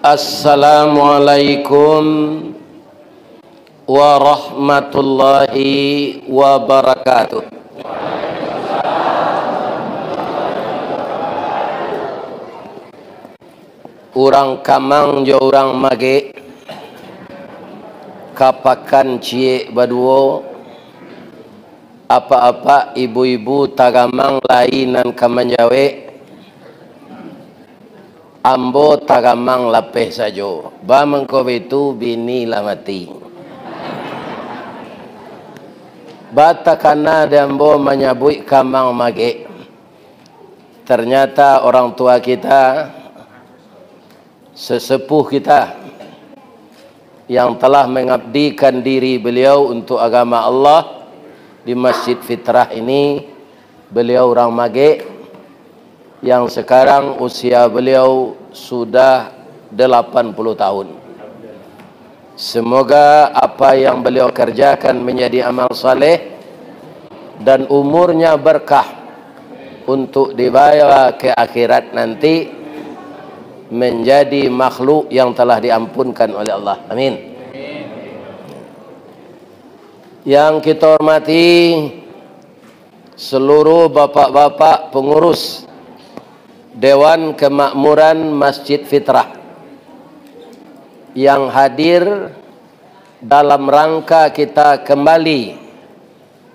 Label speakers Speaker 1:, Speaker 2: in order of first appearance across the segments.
Speaker 1: Assalamualaikum warahmatullahi wabarakatuh. Urang kamang jo urang mage kapakan cie baduo apa-apa ibu-ibu tagamang lainan kamanjawe ambo tagamang lapeh sajo ba mengko itu bini lah mati bata kana dambo menyabui kamang mage. Ternyata orang tua kita, sesepuh kita yang telah mengabdikan diri beliau untuk agama Allah di Masjid Fitrah ini, beliau orang mage yang sekarang usia beliau sudah 80 tahun. Semoga apa yang beliau kerjakan menjadi amal saleh dan umurnya berkah untuk dibawa ke akhirat nanti menjadi makhluk yang telah diampunkan oleh Allah. Amin. Yang kita hormati seluruh bapak-bapak pengurus Dewan Kemakmuran Masjid Fitrah yang hadir dalam rangka kita kembali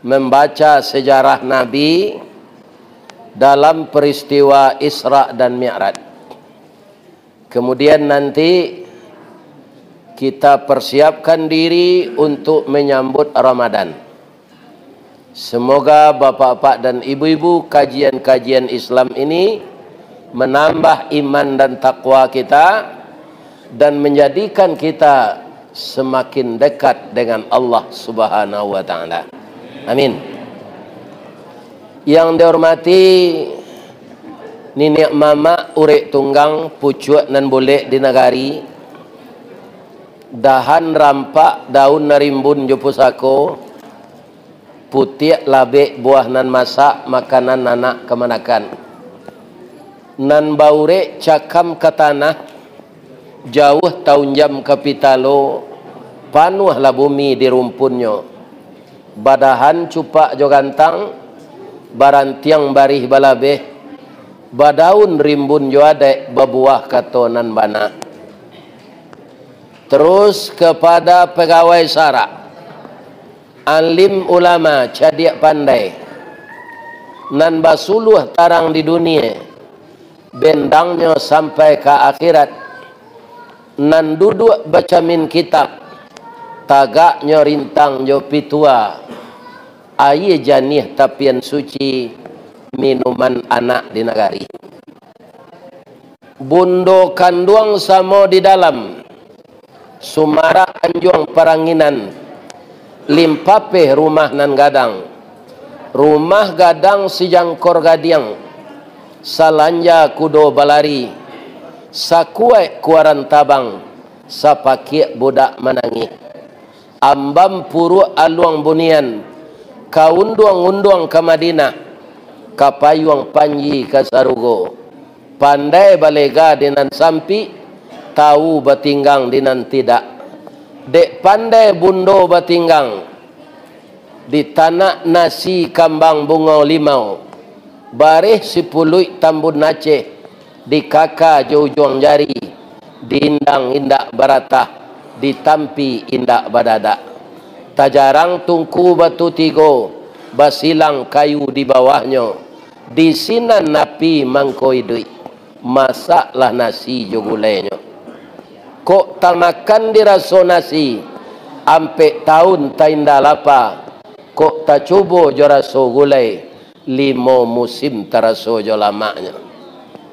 Speaker 1: membaca sejarah Nabi dalam peristiwa Isra dan Mi'raj. Kemudian nanti kita persiapkan diri untuk menyambut Ramadan. Semoga bapak-bapak dan ibu-ibu kajian-kajian Islam ini menambah iman dan takwa kita dan menjadikan kita semakin dekat dengan Allah Subhanahu wa taala. Amin. Yang dihormati Nenek mama urek tunggang pucuk nan boleh di negari dahan rampak daun narimbun jo pusako putih labek buah nan masak makanan anak kemanakan nan baure cakam ke tanah jauh tahun jam kapitalo panuhlah bumi di rumpunnya badahan cupak jo gantang barantiang barih balabeh badaun rimbun jo adek babuah katonan bana. Terus kepada pegawai sara alim ulama cadiak pandai nan basuluh tarang di dunia bendangnya sampai ke akhirat nan duduk baca min kitab tagaknya rintang jo pitua aye janih tapian suci minuman anak di negari bundo kanduang samo di dalam sumara anjuang paranginan limpape rumah nan gadang rumah gadang si jangkor gadiang salanja kudo balari sakuai kuaran tabang sapakiak budak menangi ambam puru aluang bunian kaunduang-unduang ke Madinah kapayuang panji ke Sarugo pandai balega dinan sampi tahu batinggang dinan tidak dek pandai bundo batinggang di tanah nasi kambang bunga limau barih sipului tambun Aceh di kaka jaujuang jari diindang indak baratah ditampi indak badada tajarang tungku batu tigo basilang kayu di bawahnya di sinan napi mangkoi duit masaklah nasi jo gulainya kok tamakan diraso nasi ampe tahun tainda lapa kok tak coba jo raso gulai 5 musim teraso jo lamanya.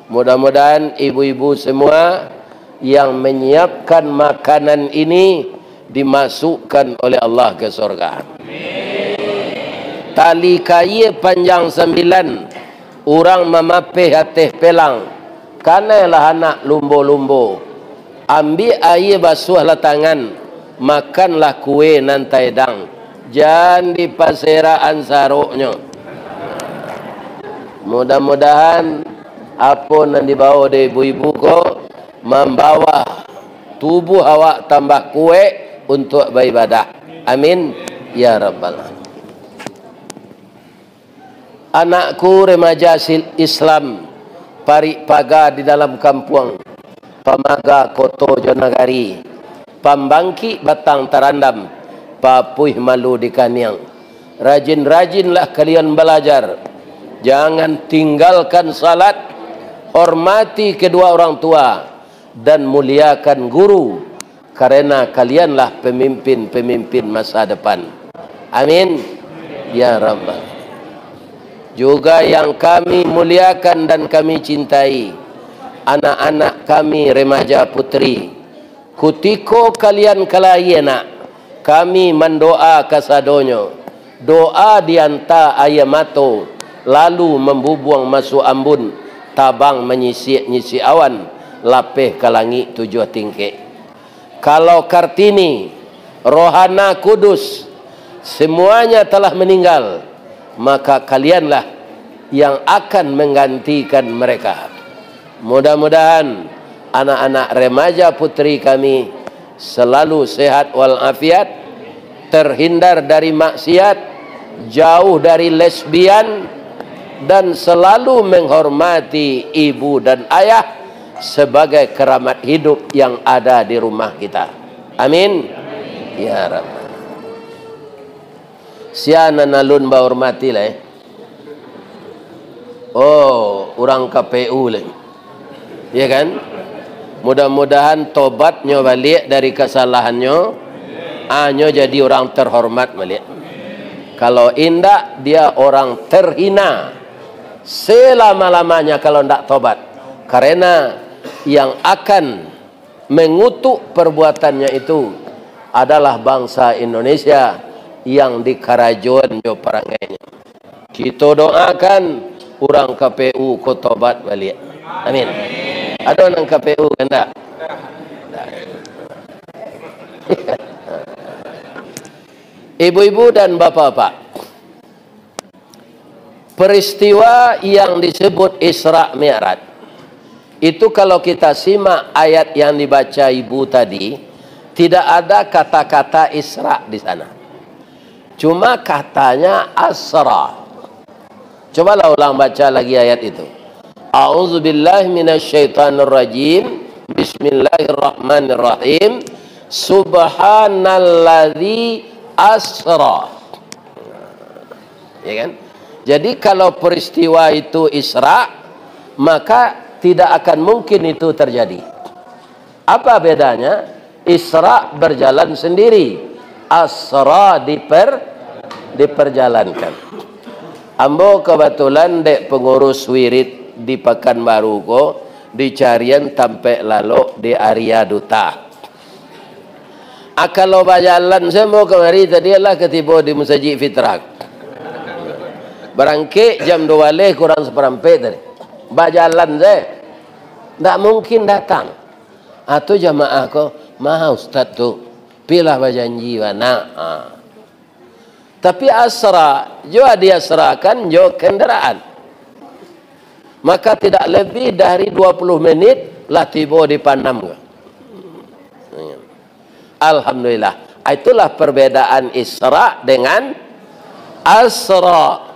Speaker 1: Mudah-mudahan ibu-ibu semua yang menyiapkan makanan ini dimasukkan oleh Allah ke surga. Tali kaye panjang 9 orang memape hateh pelang kanalah anak lumbo-lumbo ambil air basuhlah tangan makanlah kue nantai dang jangan di paseraan saruknya. Mudah-mudahan apa yang dibawa dari ibu-ibu kok membawa tubuh awak tambah kuat untuk beribadah. Amin ya rabbal alamin. Anakku remaja Islam parik pagar di dalam kampung pamaga koto jonagari pambangki batang tarandam papuih malu di kaniang. Rajin-rajinlah kalian belajar, jangan tinggalkan salat, hormati kedua orang tua dan muliakan guru, karena kalianlah pemimpin-pemimpin masa depan. Amin ya rabbal. Juga yang kami muliakan dan kami cintai, anak-anak kami remaja putri, kutiko kalian kalayena, kami mendoa kasadonyo, doa dianta ayamato, lalu membubuang masuk ambun, tabang menyisi awan, lapeh ke langit 7 tingkik. Kalau Kartini, Rohana Kudus, semuanya telah meninggal, maka kalianlah yang akan menggantikan mereka. Mudah-mudahan anak-anak remaja putri kami selalu sehat walafiat, terhindar dari maksiat, jauh dari lesbian, dan selalu menghormati ibu dan ayah sebagai keramat hidup yang ada di rumah kita. Amin ya rabbal. Siana nalun ba hormati lah Oh, orang KPU lah, ya kan? Mudah-mudahan tobatnya balik dari kesalahannya, anyo jadi orang terhormat balik. Kalau indak, dia orang terhina selama-lamanya kalau ndak tobat, karena yang akan mengutuk perbuatannya itu adalah bangsa Indonesia yang dikarajuan jo perangainya. Kita doakan orang KPU ko tobat balik. Amin. Ada orang KPU kan tak? Ibu-ibu dan bapak-bapak, peristiwa yang disebut Isra Mi'raj itu kalau kita simak ayat yang dibaca ibu tadi, tidak ada kata-kata Isra di sana. Cuma katanya Asra. Cobalah ulang baca lagi ayat itu. A'udzubillahi minasyaitonirrajim. Bismillahirrahmanirrahim. Subhanalladzi asra. Ya kan? Jadi kalau peristiwa itu Isra, maka tidak akan mungkin itu terjadi. Apa bedanya? Isra berjalan sendiri, Asra diperjalankan. Ambo kebetulan dek pengurus wirid di Pekanbaru ko, di carian tampe lalu di area duta. Kalau berjalan saya mau kemari tadi lah ketiba di Masjid Fitrak. Berangke jam 2 leh kurang seperempat tadi. Berjalan saya, tak mungkin datang. Atau jamaah ko, maha ustaz tu, pilah berjanji mana. Tapi asra, jo dia serahkan jo kendaraan. Maka tidak lebih dari 20 menit lah tiba di Panam. Alhamdulillah. Itulah perbedaan Isra dengan Asra.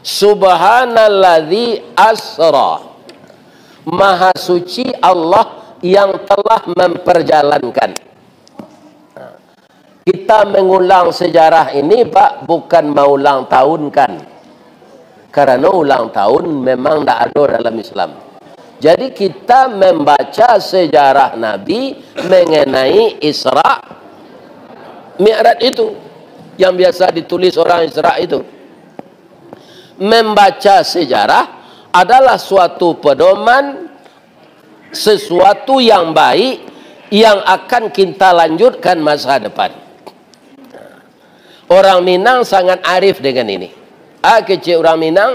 Speaker 1: Subhanalladzi asra. Maha suci Allah yang telah memperjalankan. Kita mengulang sejarah ini Pak, bukan mau ulang tahun kan. Karena ulang tahun memang tidak ada dalam Islam. Jadi kita membaca sejarah Nabi mengenai Isra Mi'raj itu, yang biasa ditulis orang Isra itu. Membaca sejarah adalah suatu pedoman, sesuatu yang baik yang akan kita lanjutkan masa depan. Orang Minang sangat arif dengan ini. Kecil orang Minang,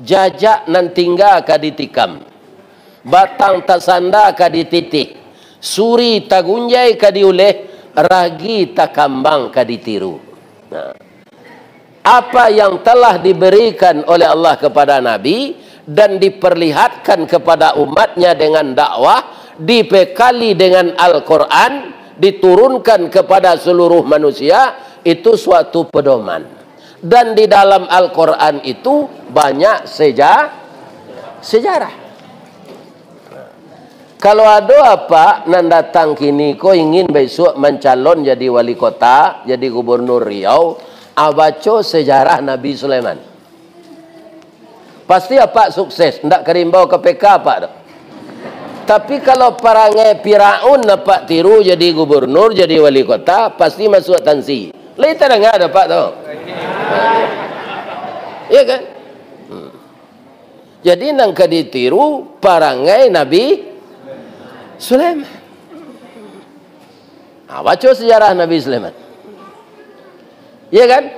Speaker 1: jajak nan tinggal ka ditikam, batang tasanda ka dititik, suri tagunjai ka diuleh, ragi takambang ka ditiru. Nah, apa yang telah diberikan oleh Allah kepada Nabi dan diperlihatkan kepada umatnya dengan dakwah, dibekali dengan Al-Quran, diturunkan kepada seluruh manusia, itu suatu pedoman. Dan di dalam Al-Quran itu banyak sejarah. Kalau ada apa nan datang kini kau ingin besok mencalon jadi wali kota, jadi gubernur Riau, baca sejarah Nabi Sulaiman. Pasti apa sukses, ndak kerimbau ke PK apa dah. Tapi kalau perangai Firaun dapat tiru jadi gubernur, jadi wali kota, pasti masuk tansi. Lain enggak dapat tu. Iya kan? Jadi nang ditiru perangai Nabi Sulaiman. Baca sejarah Nabi Sulaiman. Ya kan?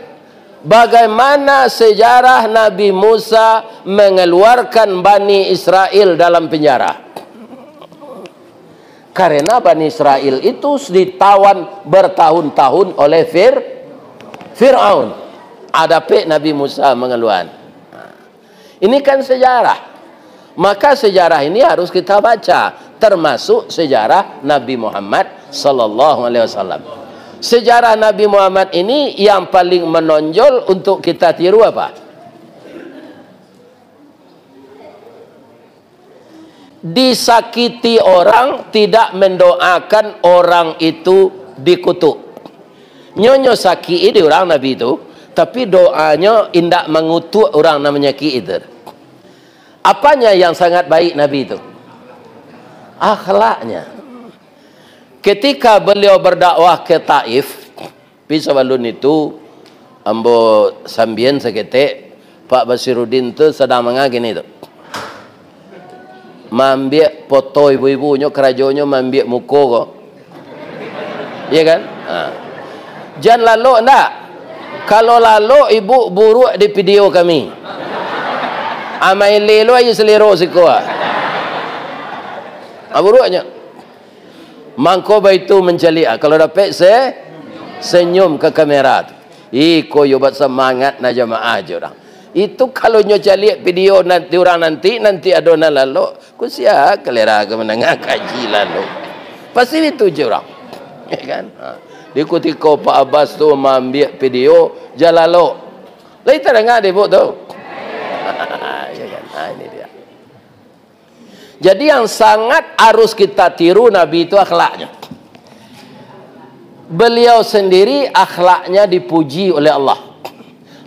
Speaker 1: Bagaimana sejarah Nabi Musa mengeluarkan Bani Israel dalam penjara. Karena Bani Israel itu ditawan bertahun-tahun oleh Fir'aun. Hadapi Nabi Musa mengeluarkan. Ini kan sejarah. Maka sejarah ini harus kita baca, termasuk sejarah Nabi Muhammad sallallahu alaihi wasallam. Sejarah Nabi Muhammad ini yang paling menonjol untuk kita tiru apa? Disakiti orang, tidak mendoakan orang itu dikutuk. Nyonya sakit di orang Nabi itu, tapi doanya indak mengutuk orang namanya itu. Apanya yang sangat baik Nabi itu? Akhlaknya. Ketika beliau berdakwah ke Taif, pisabalun itu, ambo sambian seketik, Pak Basiruddin tu sedang mengagin itu. Mambiak foto ibu-ibunya, kerajonya mambiak muka kok. Iya kan? Jangan lalu enggak. Kalau lalu ibu buruk di video kami. Amai lelo aja selero sikuah. Buruknya. Mangko itu menceli. Kalau dapat senyum ke kamera. Iko yobat semangat na jamaah aja orang. Itu kalau nyoca lihat video nanti orang nanti adonan lalu, kusia kelera ke menengah kaji lalu. Pasti itu je orang. Ya kan? Diikuti kau Pak Abbas tu ambil video jalalo. Lain tak dengar dia buat tu. Ya kan? Ini dia. Jadi yang sangat harus kita tiru Nabi itu akhlaknya. Beliau sendiri akhlaknya dipuji oleh Allah.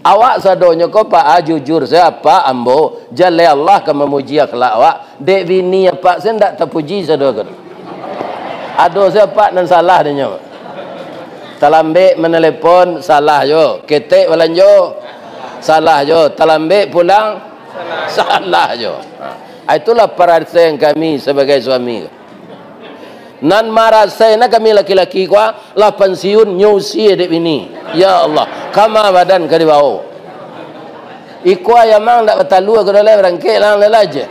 Speaker 1: Awak sadonya kau Pak jujur siapa ambo jalai Allah ke memuji akhlak awak. Dek bini apa saya ndak terpuji sadokan. Ado siapa nan salah dia. Talambe menelepon salah jo, ketek walanjo salah jo, talambe pulang salah jo. Itulah perasaan kami sebagai suami. Nan marah saya nak kami laki-laki kuah lah pensiun nyusi dek bini. Ya Allah, kama badan ke di bawah. Ikwa yang mang tak betalu ke dalam rangkit lang lelaje.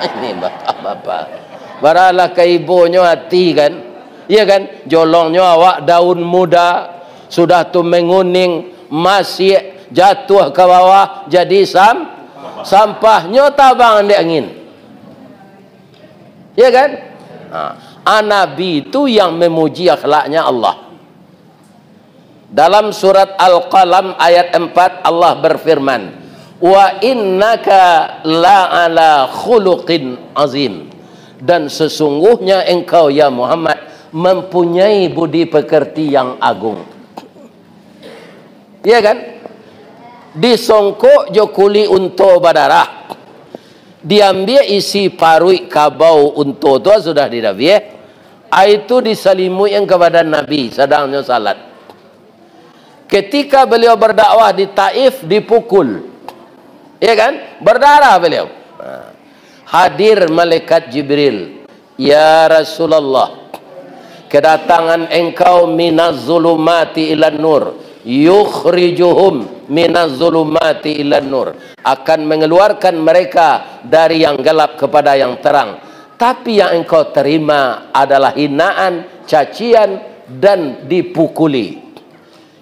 Speaker 1: Ini bapak-bapak. Baralah ke ibunya hati kan. Iya kan? Jolongnya awak daun muda sudah tu menguning masih jatuh ke bawah jadi sampahnya tabang di angin. Iya kan? Nabi itu yang memuji akhlaknya Allah. Dalam surat Al-Qalam ayat 4 Allah berfirman, "Wa innaka la'ala khuluqin azim." Dan sesungguhnya engkau ya Muhammad mempunyai budi pekerti yang agung. Iya kan? Disongkok jokuli unto badarah. Diambil isi parui kabau unto tu sudah didabie. Itu diselimut yang kepada Nabi sedangnya salat. Ketika beliau berdakwah di Taif dipukul. Iya kan? Berdarah beliau. Hadir malaikat Jibril. Ya Rasulullah, kedatangan engkau minaz zulumati ilan nur, yukhrijuhum minaz zulumati ilan nur, akan mengeluarkan mereka dari yang gelap kepada yang terang. Tapi yang engkau terima adalah hinaan, cacian dan dipukuli.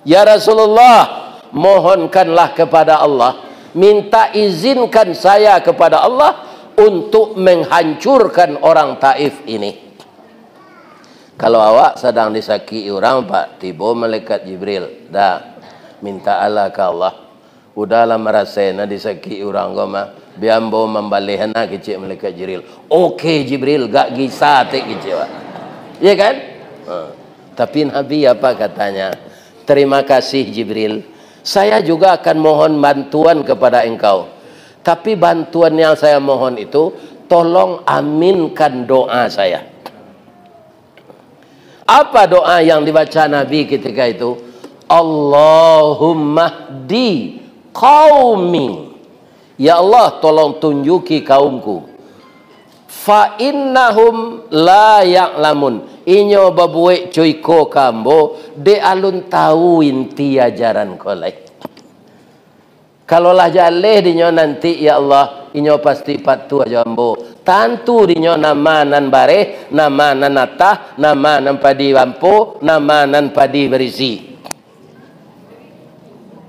Speaker 1: Ya Rasulullah, mohonkanlah kepada Allah, minta izinkan saya kepada Allah untuk menghancurkan orang Taif ini. Kalau awak sedang disakiti orang, Pak, tiba malaikat Jibril, dah minta Allah ke Allah. Udahlah merasana disakiti orang kau mah, biambo membalehana kecil malaikat Jibril. Okey Jibril, gak gisah tek kecil. Ya kan? Tapi Nabi apa katanya? Terima kasih Jibril. Saya juga akan mohon bantuan kepada engkau. Tapi bantuan yang saya mohon itu, tolong aminkan doa saya. Apa doa yang dibaca Nabi ketika itu? Allahumma di qaumi. Ya Allah, tolong tunjuki kaumku. Fa innahum la ya'lamun. Inyo babuek cuiko kambo de alun tahu inti ajaran kolek. Kalaulah jaleh dinyo nanti ya Allah, inyo pasti patuh aja ambo. Tantu dinyo nama nan bare, nama nan natah, nama nan padi wampo, nama nan padi berisi.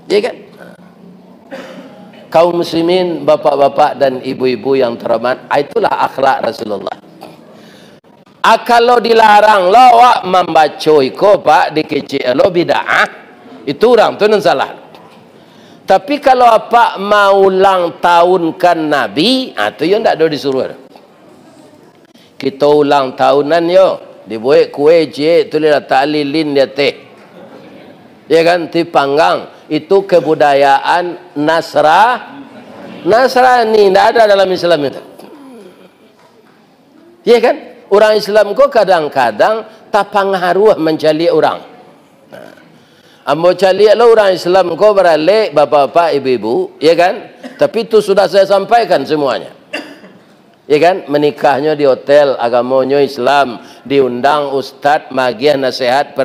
Speaker 1: Ya kan? Kaum muslimin, bapak-bapak dan ibu-ibu yang terhormat, itulah akhlak Rasulullah. Kalau dilarang lo wak membaca iko pak dikecil lo bid'ah, itu orang tu nan salah. Tapi kalau apa mau ulang tahunkan Nabi, itu yang tak ada disuruh. Kita ulang tahunan yo, dibuat kue je, tulis ta'lilin dia teh. Ya kan, dipanggang. Itu kebudayaan Nasrani, tidak ada dalam Islam itu. Ya kan? Orang Islam kok kadang-kadang tak pengaruh mencari orang. Ambo cari lo orang Islam kau beralih bapak-bapak ibu-ibu, ya kan? Tapi itu sudah saya sampaikan semuanya. Ya kan? Menikahnya di hotel, agamanya Islam, diundang ustadz magiah nasihat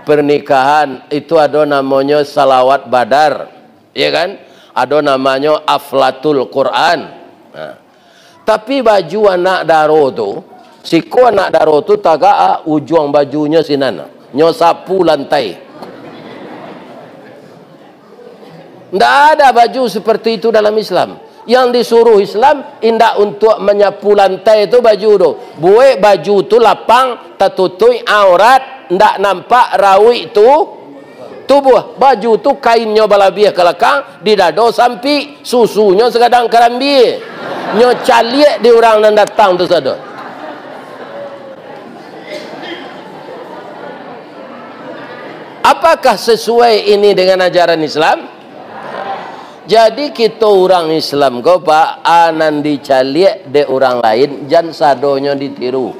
Speaker 1: pernikahan, itu ada namanya salawat badar, ya kan? Ada namanya aflatul Quran. Nah. Tapi baju anak daro tu, siku anak daro tu taga ujung bajunya sinana, nyosapu lantai. Tidak ada baju seperti itu dalam Islam. Yang disuruh Islam indak untuk menyapu lantai itu baju tu. Buat baju tu lapang, tertutup aurat, tidak nampak rawi itu tubuh. Baju tu kainnya balabiah ke belakang, di dado sampai susunya sekadang kerambi. Nyo caliak di orang yang datang tu saja. Apakah sesuai ini dengan ajaran Islam? Jadi kita orang Islam kau pak anan dicaliak de orang lain, jan sadonya ditiru.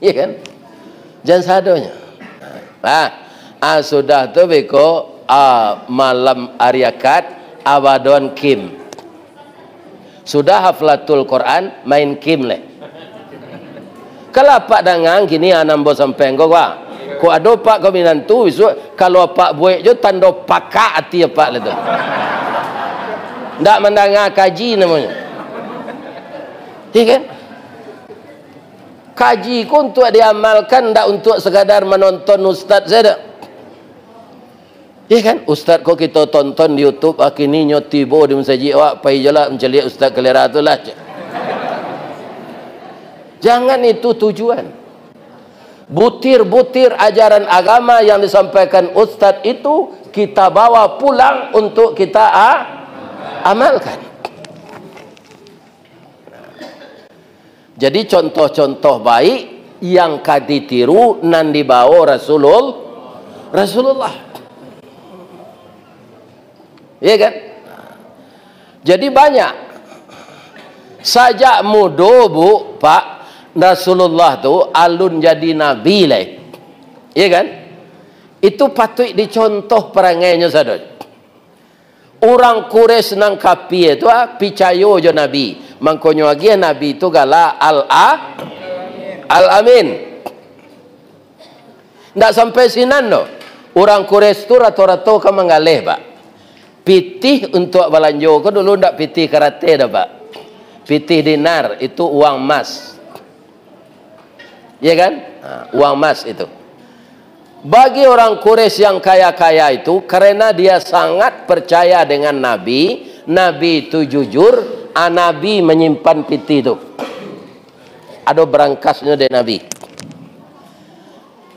Speaker 1: Iya kan? Jan sadonya. Sudah tu beko malam ariakat abadon kim. Sudah haflatul Quran main kim leh. Kalau pak dangang gini anam bos sampai kau pak. Ko ado pak kau minantu isu kalau pak buat jo tando pakak hati pak le tu. Ndak mendengar kaji namanya. Iya kan? Kaji ku untuk diamalkan, ndak untuk sekadar menonton ustaz saja. Iya kan? Ustaz kau kita tonton di YouTube akini nyotibo di masjid awak pai jala mencari ustaz kelera tu lah. Jangan itu tujuan. Butir-butir ajaran agama yang disampaikan ustaz itu kita bawa pulang untuk kita amalkan. Jadi contoh-contoh baik yang kaditiru nan dibawa Rasulullah. Iya kan? Jadi banyak. Sajak mudo bu, Pak, Rasulullah tu alun jadi nabi lah. Iya kan? Itu patut dicontoh perangainya saudara. Orang Quraisy nang kapi itu picayo jo nabi. Mangkonyo lagi nabi itu gala al-amin. Ndak sampai sinan no. Orang Quraisy tu rato-rato ka mangaleh, Pak. Pitih untuk balanjo ko dulu ndak pitih karate dah, Pak. Pitih dinar itu uang emas. Ya kan? Uang emas itu. Bagi orang Quraisy yang kaya-kaya itu, karena dia sangat percaya dengan Nabi, Nabi itu jujur, Nabi menyimpan piti itu. Ada berangkasnya dari Nabi.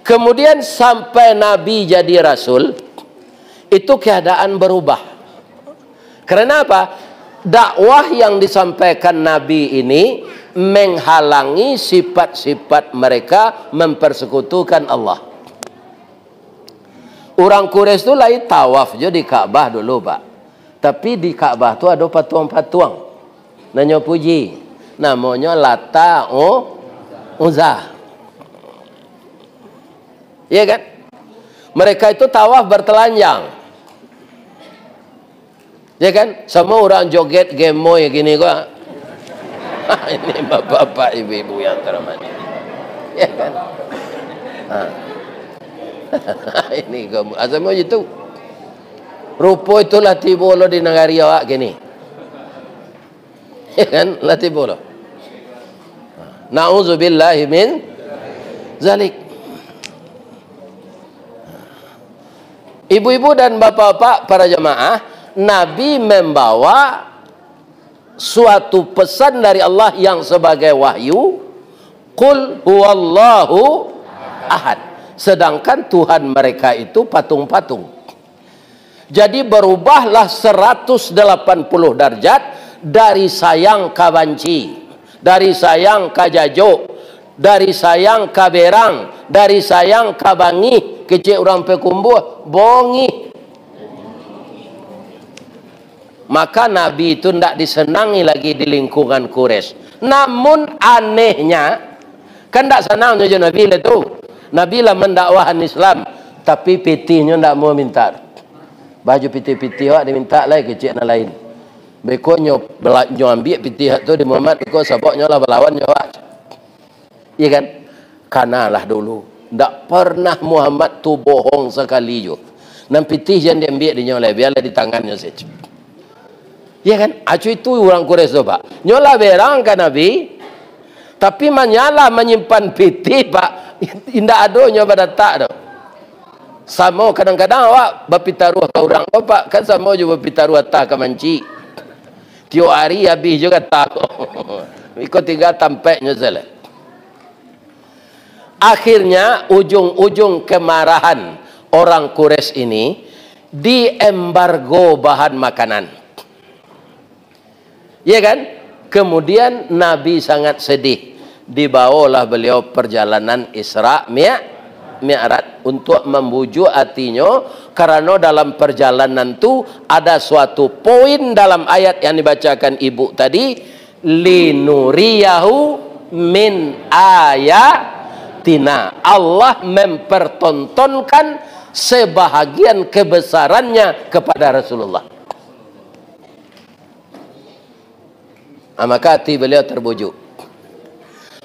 Speaker 1: Kemudian sampai Nabi jadi Rasul, itu keadaan berubah. Karena apa? Dakwah yang disampaikan Nabi ini menghalangi sifat-sifat mereka mempersekutukan Allah. Orang Quraisy itu lagi tawaf je di Ka'bah dulu, Pak. Tapi di Ka'bah tu ada patung-patung. Nanya puji. Namanya Lata Uzza. Iya kan? Mereka itu tawaf bertelanjang. Ya kan? Semua orang joget gemoy gini kok. Ini bapak-bapak, ibu-ibu yang terhormat. Ya kan? Ini kamu. Asal mau itu. Rupa itu latih bola di negara awak gini. Ya kan? Latih bola. Na'udzubillahi min zalik. Ibu-ibu dan bapak-bapak para jemaah, Nabi membawa suatu pesan dari Allah yang sebagai wahyu, qul huwallahu ahad. Sedangkan Tuhan mereka itu patung-patung. Jadi berubahlah 180 derajat dari sayang ka banci, dari sayang ka jajo, dari sayang ka berang, dari sayang ka bangi, kecil orang pekumbuh, bongi. Maka Nabi itu tidak disenangi lagi di lingkungan Quraisy. Namun anehnya, kan tidak senang saja Nabi itu. Nabi lah mendakwahan Islam, tapi pitihnya tidak mau minta. Baju pitih-pitih awak diminta lagi kecil yang lain. Bekoknya ambil pitih itu di Muhammad, bekok saboknya lah berlawan awak. Iya kan? Kanalah dulu. Tak pernah Muhammad tu bohong sekali jo. Dan pitih yang diambil di nyolai, biarlah di tangannya saja. Ya kan? Acu itu orang Quraisy tu, Pak. Nyola berang kan Nabi, tapi menyala menyimpan pitih, Pak. Indah adonya pada tak tu. Sama kadang-kadang awak berpitaruh ke orang, Pak. Kan sama juga berpitaruh tak ke manci. Tiap hari habis juga tak. Ikut tinggal tampaknya salah. Akhirnya ujung-ujung kemarahan orang Quraisy ini diembargo bahan makanan. Ya kan? Kemudian Nabi sangat sedih. Dibawalah beliau perjalanan Isra Mi'raj untuk membujuk hatinya, karena dalam perjalanan itu ada suatu poin dalam ayat yang dibacakan ibu tadi, linuriyahu min ayatina. Allah mempertontonkan sebahagian kebesarannya kepada Rasulullah. Maka hati beliau terbujuk.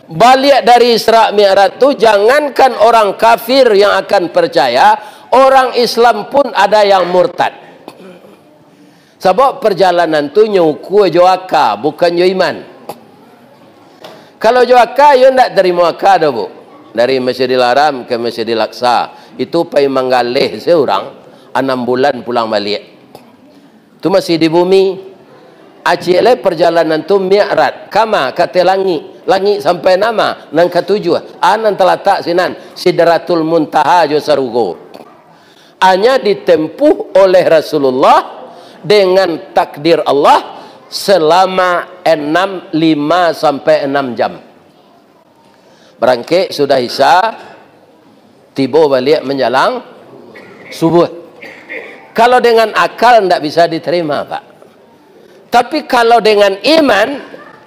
Speaker 1: Balik dari Isra Mi'raj itu, jangankan orang kafir yang akan percaya, orang Islam pun ada yang murtad. Sebab perjalanan itu nyuku joaka, bukan jo iman. Kalau joaka, yo ndak terima akad bu. Dari Masjidil Haram ke Masjidil Aqsa, itu pai manggalih seorang 6 bulan pulang balik. Itu masih di bumi. Acile perjalanan tu Mi'raj, kama kata langit sampai nama nang ketujuh anan telatak sinan Sidratul Muntaha jo sarugo. Hanya ditempuh oleh Rasulullah dengan takdir Allah selama 5 sampai 6 jam. Berangkat sudah Isya, tiba balik menjelang subuh. Kalau dengan akal tidak bisa diterima, Pak. Tapi kalau dengan iman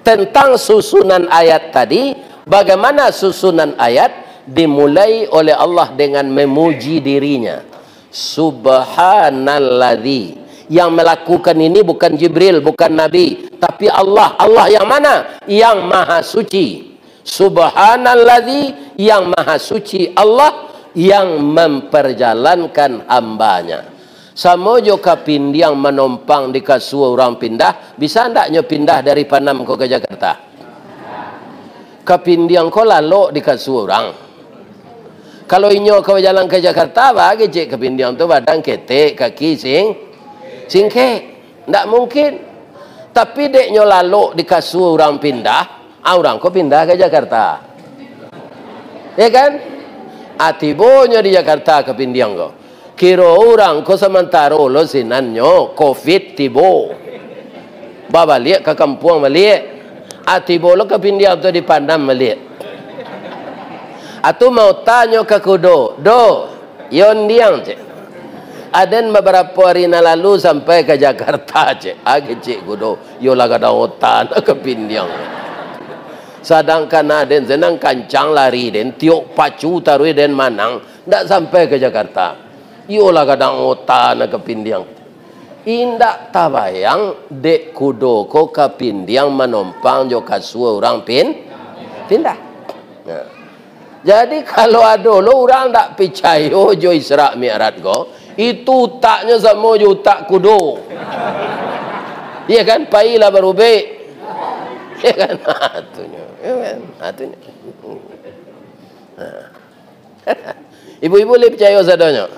Speaker 1: tentang susunan ayat tadi, bagaimana susunan ayat? Dimulai oleh Allah dengan memuji dirinya. Subhanalladzi. Yang melakukan ini bukan Jibril, bukan Nabi, tapi Allah. Allah yang mana? Yang maha suci. Subhanalladzi, yang maha suci Allah yang memperjalankan hambanya. Sama juga pindiang menompang di kasua orang pindah, bisa ndaknya pindah dari Panam ke Jakarta? Kapindiang ko lalu di kasua orang. Kalau inyo kau jalan ke Jakarta, bagi cek kapindiang tu badan ketek, kaki singke. Ndak mungkin. Tapi deknya lalu di kasur orang pindah, orang kok pindah ke Jakarta. Ya kan? Atibonya di Jakarta ke Pindiang kok. Kira orang kok sementara lo sinanyo COVID tibo. Babalik ke kampung balik. Atibo lo ke Pindiang tu dipandang balik. Atu mau tanya ke kudo, yon diang cik. Aden beberapa hari lalu sampai ke Jakarta cik. Cik kudo, yo laga dah otan ke Pindiang. Sedangkan aden senang kancang lari den tiok pacu tarui den manang ndak sampai ke Jakarta. Yolah kadang otan ke Pindiang. Indak tabayang dek kudo ko ke Pindiang menumpang jo kasua orang pindah. Nah. Jadi kalau ada lo orang ndak percaya jo Isra Mi'raj ko, itu taknya sama jo tak kudo. Iya kan? Pailah berubah. Ya kan? Atunya. Ya kan? Atunya. Ibu-ibu boleh percaya sadanya?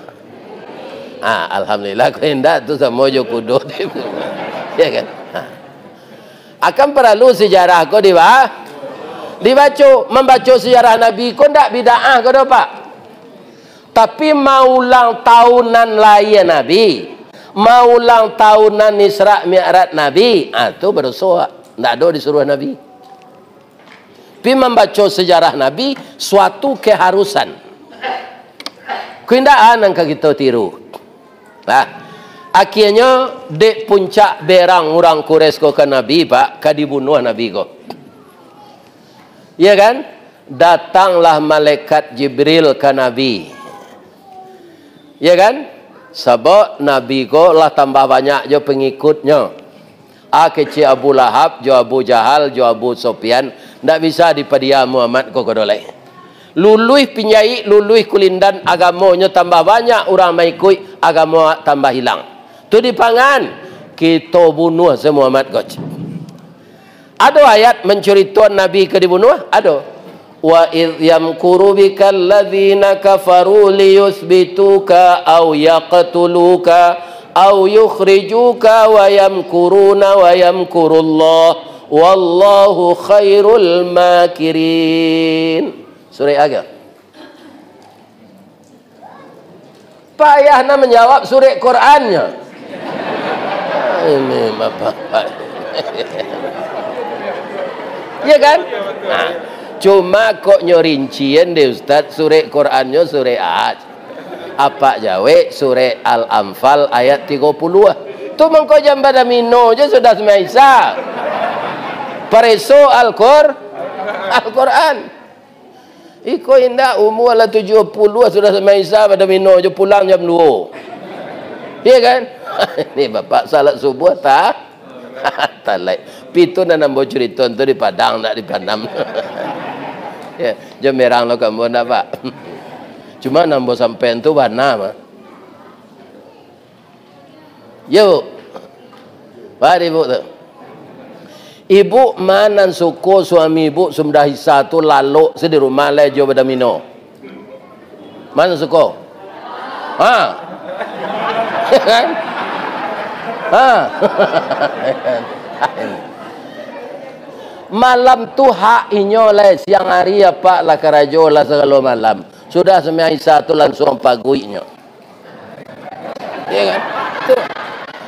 Speaker 1: Alhamdulillah kau hendak tu sama jo kudo. Ya kan? Akan perlu sejarah kau dibaca, membaca sejarah Nabi kau ndak bid'ah kau dah pak. Tapi mau ulang tahunan layan Nabi, mau ulang tahunan Isra Mi'raj Nabi, tu berdosa. Ndak ada disuruh Nabi. Tapi membaca sejarah Nabi suatu keharusan. Kehendaan yang kita tiru. Nah, akhirnya dek puncak berang orang Quraisy ke Nabi pak, ka dibunuh Nabi ko. Ya kan? Datanglah malaikat Jibril ke Nabi. Ya kan? Sebab Nabi ko lah tambah banyak jo pengikutnya. Kecil Abu Lahab, jo Abu Jahal, jo Abu Sufyan, ndak bisa dipadia Muhammad ko kodolai. Luluih pinjai, luluih kulindan agamanya tambah banyak, orang mengikut agama tambah hilang. Tu dipangan kita bunuh semua Muhammad ko. Ada ayat menceritakan Nabi ke dibunuh? Ada. Wa idh yamkuru bikal ladzina kafaru liyuthbituka aw yaqtuluka au yukhrijuka wa yamkuruna wa yamkurullah wallahu khairul makirin. Surah Aga. Payahna menjawab surah Qurannya. Ini bapak. Ya kan? Nah, cuma kok nyorincian deh Ustaz surah Qurannya surah Aj. Apa jawe surah Al-Anfal ayat 30. Tu mengko jambada mino je sudah semaisa. Pareso Al-Quran. Iko indah umur lah 70 sudah semaisa pada mino je pulang jam 2. Iya kan? Ini bapak salat subuh tak? Talai. Pitu na nambo cerita tu di Padang tak di Panam. Ya, jam merang lo kamu ndak pak? Cuma nambo sampean tu warna mah. Yo. Mari ibu tu. Ibu mana suku suami ibu sudah hisa tu lalu di rumah le jo pada mino. Mana suku? Kan? Malam tu hak inyo le siang hari apa lah karajo lah segala malam. Sudah semai satu langsung paguinya. Ya kan?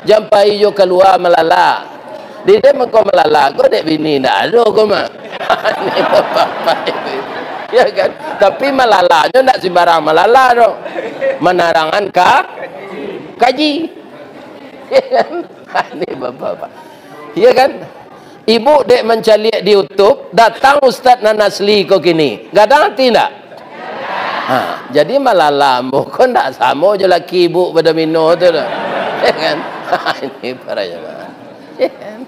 Speaker 1: Jampai yo keluar melala. Di dia mengko melala, kau dek bini ndak ada kau mah. Ni bapak. Ya kan? Tapi melalanya ndak sembarang melala do. Menarangan kaji. Ya kan? Ni bapak. Ya kan? Ibu dek mencari di YouTube, datang Ustaz Nanasli kau kini. Gadang tidak? Jadi malala mo kau ndak sama je laki ibu pada mino tu dah. Ya kan? Ini para jemaah. Ya kan?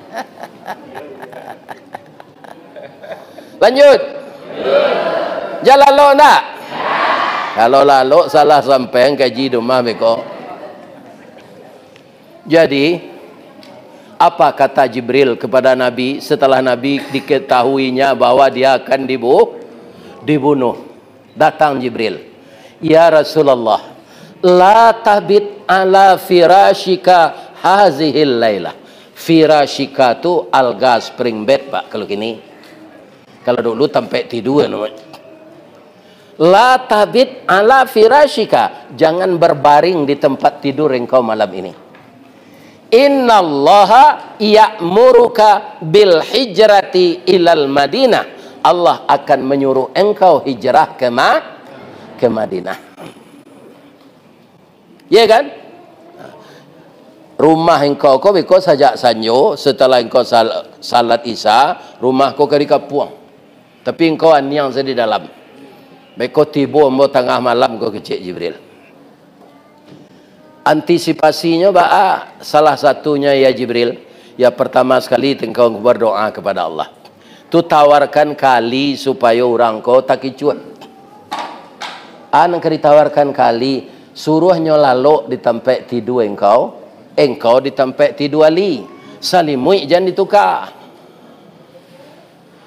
Speaker 1: Lanjut. Jalan lo nak? Kalau lalu salah sampai kaji rumah mereka. Jadi apa kata Jibril kepada Nabi setelah Nabi diketahuinya bahwa dia akan dibunuh? Datang Jibril. Ya Rasulullah, la tabit ala firashika hazihil lailah. Firashika tu alga spring bed Pak kalau kini. Kalau dulu tempat tidur namanya. La tabit ala firashika, jangan berbaring di tempat tidur engkau malam ini. Innallaha ya'muruka bil hijrati ilal Madinah. Allah akan menyuruh engkau hijrah ke Madinah. Ya kan? Rumah engkau biko sajak sanyo, setelah engkau salat isya, rumah kau kari kapuang. Tapi engkau aniang di dalam. Beko tiba mo tengah malam kau kecik Jibril. Antisipasinya salah satunya ya Jibril, ya pertama sekali engkau berdoa kepada Allah. Tu tawarkan kali supaya orang kau tak kicut. Anang ditawarkan kali suruhnya lalu di tempat tidur engkau di tempat tidur ali. Salimui jangan ditukar.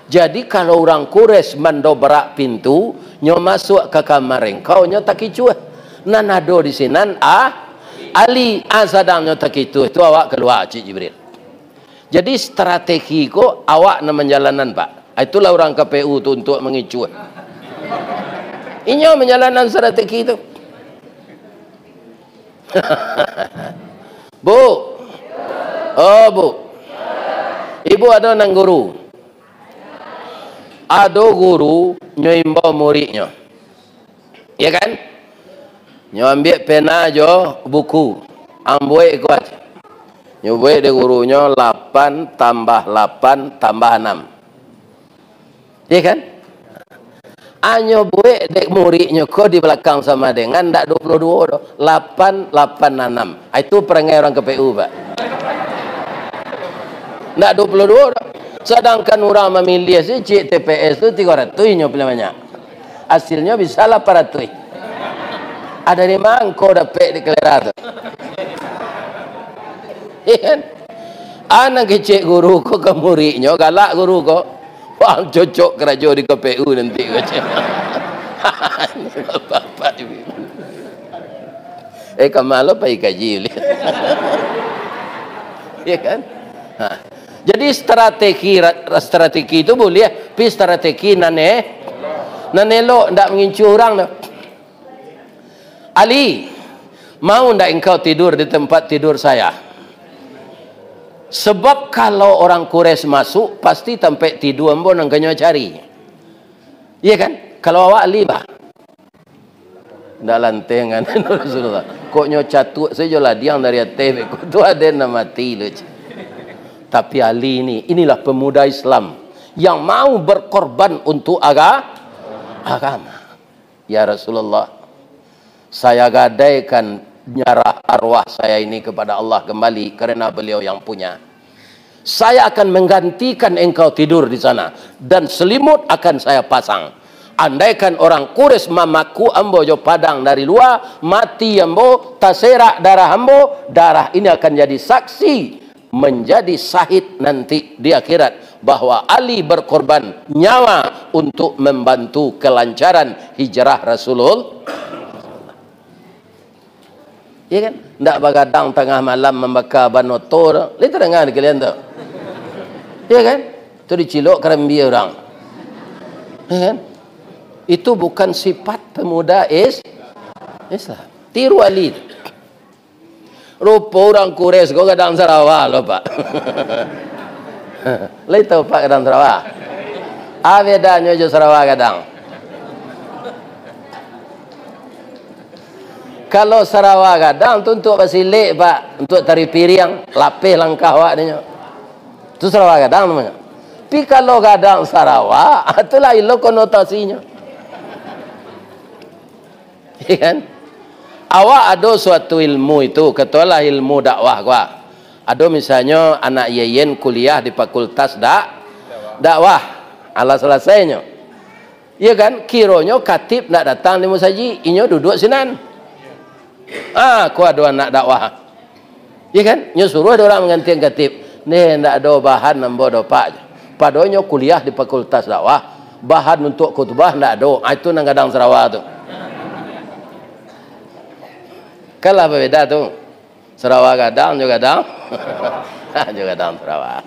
Speaker 1: Jadi kalau orang Quraisy mendobrak pintu, nyo masuk ke kamar engkau, nyo tak kicuh. Nanado di sinan Ali asadang nyo tak kicuh. Itu awak keluar Cik Jibril. Jadi strategi ko awak na menjalanan Pak. Itulah orang KPU tu untuk mengicuh. Inyo menjalanan strategi itu. Bu. Oh Bu. Ibu ada nang guru. Ada guru nyoimba muridnya. Ya kan? Nyo ambil pena jo buku. Ambil kuat. Nyo buat de gurunya 8 tambah 8 tambah 6. Ya kan? Anyo buat dek muridnya ko di belakang sama dengan ndak 22 do. 8 8 6. Itu perangai orang KPU, Pak. Ndak 22 do. Sedangkan orang memilih si cik TPS tu 300 nyo namanya. Hasilnya bisa 800. Ada di mana kau dapat di kelera tu? Iya kan? Anak kecik guru ko ke muridnya galak guru ko. Wah cocok kerja di KPU nanti macam. Bapak ibu. Kamalo pai kaji. Iya kan? Jadi strategi itu boleh, tapi strategi nanelo ndak mengincu orang dah. Ali, mau ndak engkau tidur di tempat tidur saya? Sebab kalau orang Quraisy masuk, pasti tempat tidur ambo nang kenyo cari. Iya kan? Kalau awak Ali bah. Ndak lantengan Rasulullah. Kok nyo catut saja lah diang dari atas kok tu ada nama mati lu. Tapi Ali inilah pemuda Islam yang mau berkorban untuk agama. Ya Rasulullah, saya gadaikan nyarah arwah saya ini kepada Allah kembali karena beliau yang punya. Saya akan menggantikan engkau tidur di sana dan selimut akan saya pasang. Andaikan orang Quraisy mamaku ambo jo padang dari luar, mati ambo, taserak darah ambo, darah ini akan jadi saksi menjadi syahid nanti di akhirat bahwa Ali berkorban nyawa untuk membantu kelancaran hijrah Rasulullah. Ya kan? Ndak begadang tengah malam membakar banotor. Lihat dengar kalian tu. Ya kan? Itu dicilok kerembi orang. Ya kan? Itu bukan sifat pemuda Islam. Tiru Ali. Rupa orang Quraisy kau kadang Sarawak loh Pak. Lai tahu Pak kadang Sarawak. Bedanya je Sarawak kadang. Kalau Sarawak kadang tu untuk basilik Pak, untuk tari piring, lapis langkah awak dia. Tu Sarawak kadang namanya. Tapi kalau kadang Sarawak, itulah ilo konotasinya. Ya kan? Awak ada suatu ilmu itu, ketualah ilmu dakwah gua. Ada misalnya anak yeyen kuliah di fakultas dakwah. Ala selesainya. Iya kan? Kironyo katib nak datang di musaji, inyo duduk sinan. Aku ada anak dakwah. Iya kan? Nyo suruh ada orang mengganti katib. Nih ndak ada bahan nambo do pak. Padonyo kuliah di fakultas dakwah, bahan untuk khutbah ndak ada. Itu nang kadang Sarawak tu. Kalau apa beda tu? Sarawak kadang juga kadang. Juga dalam Sarawak.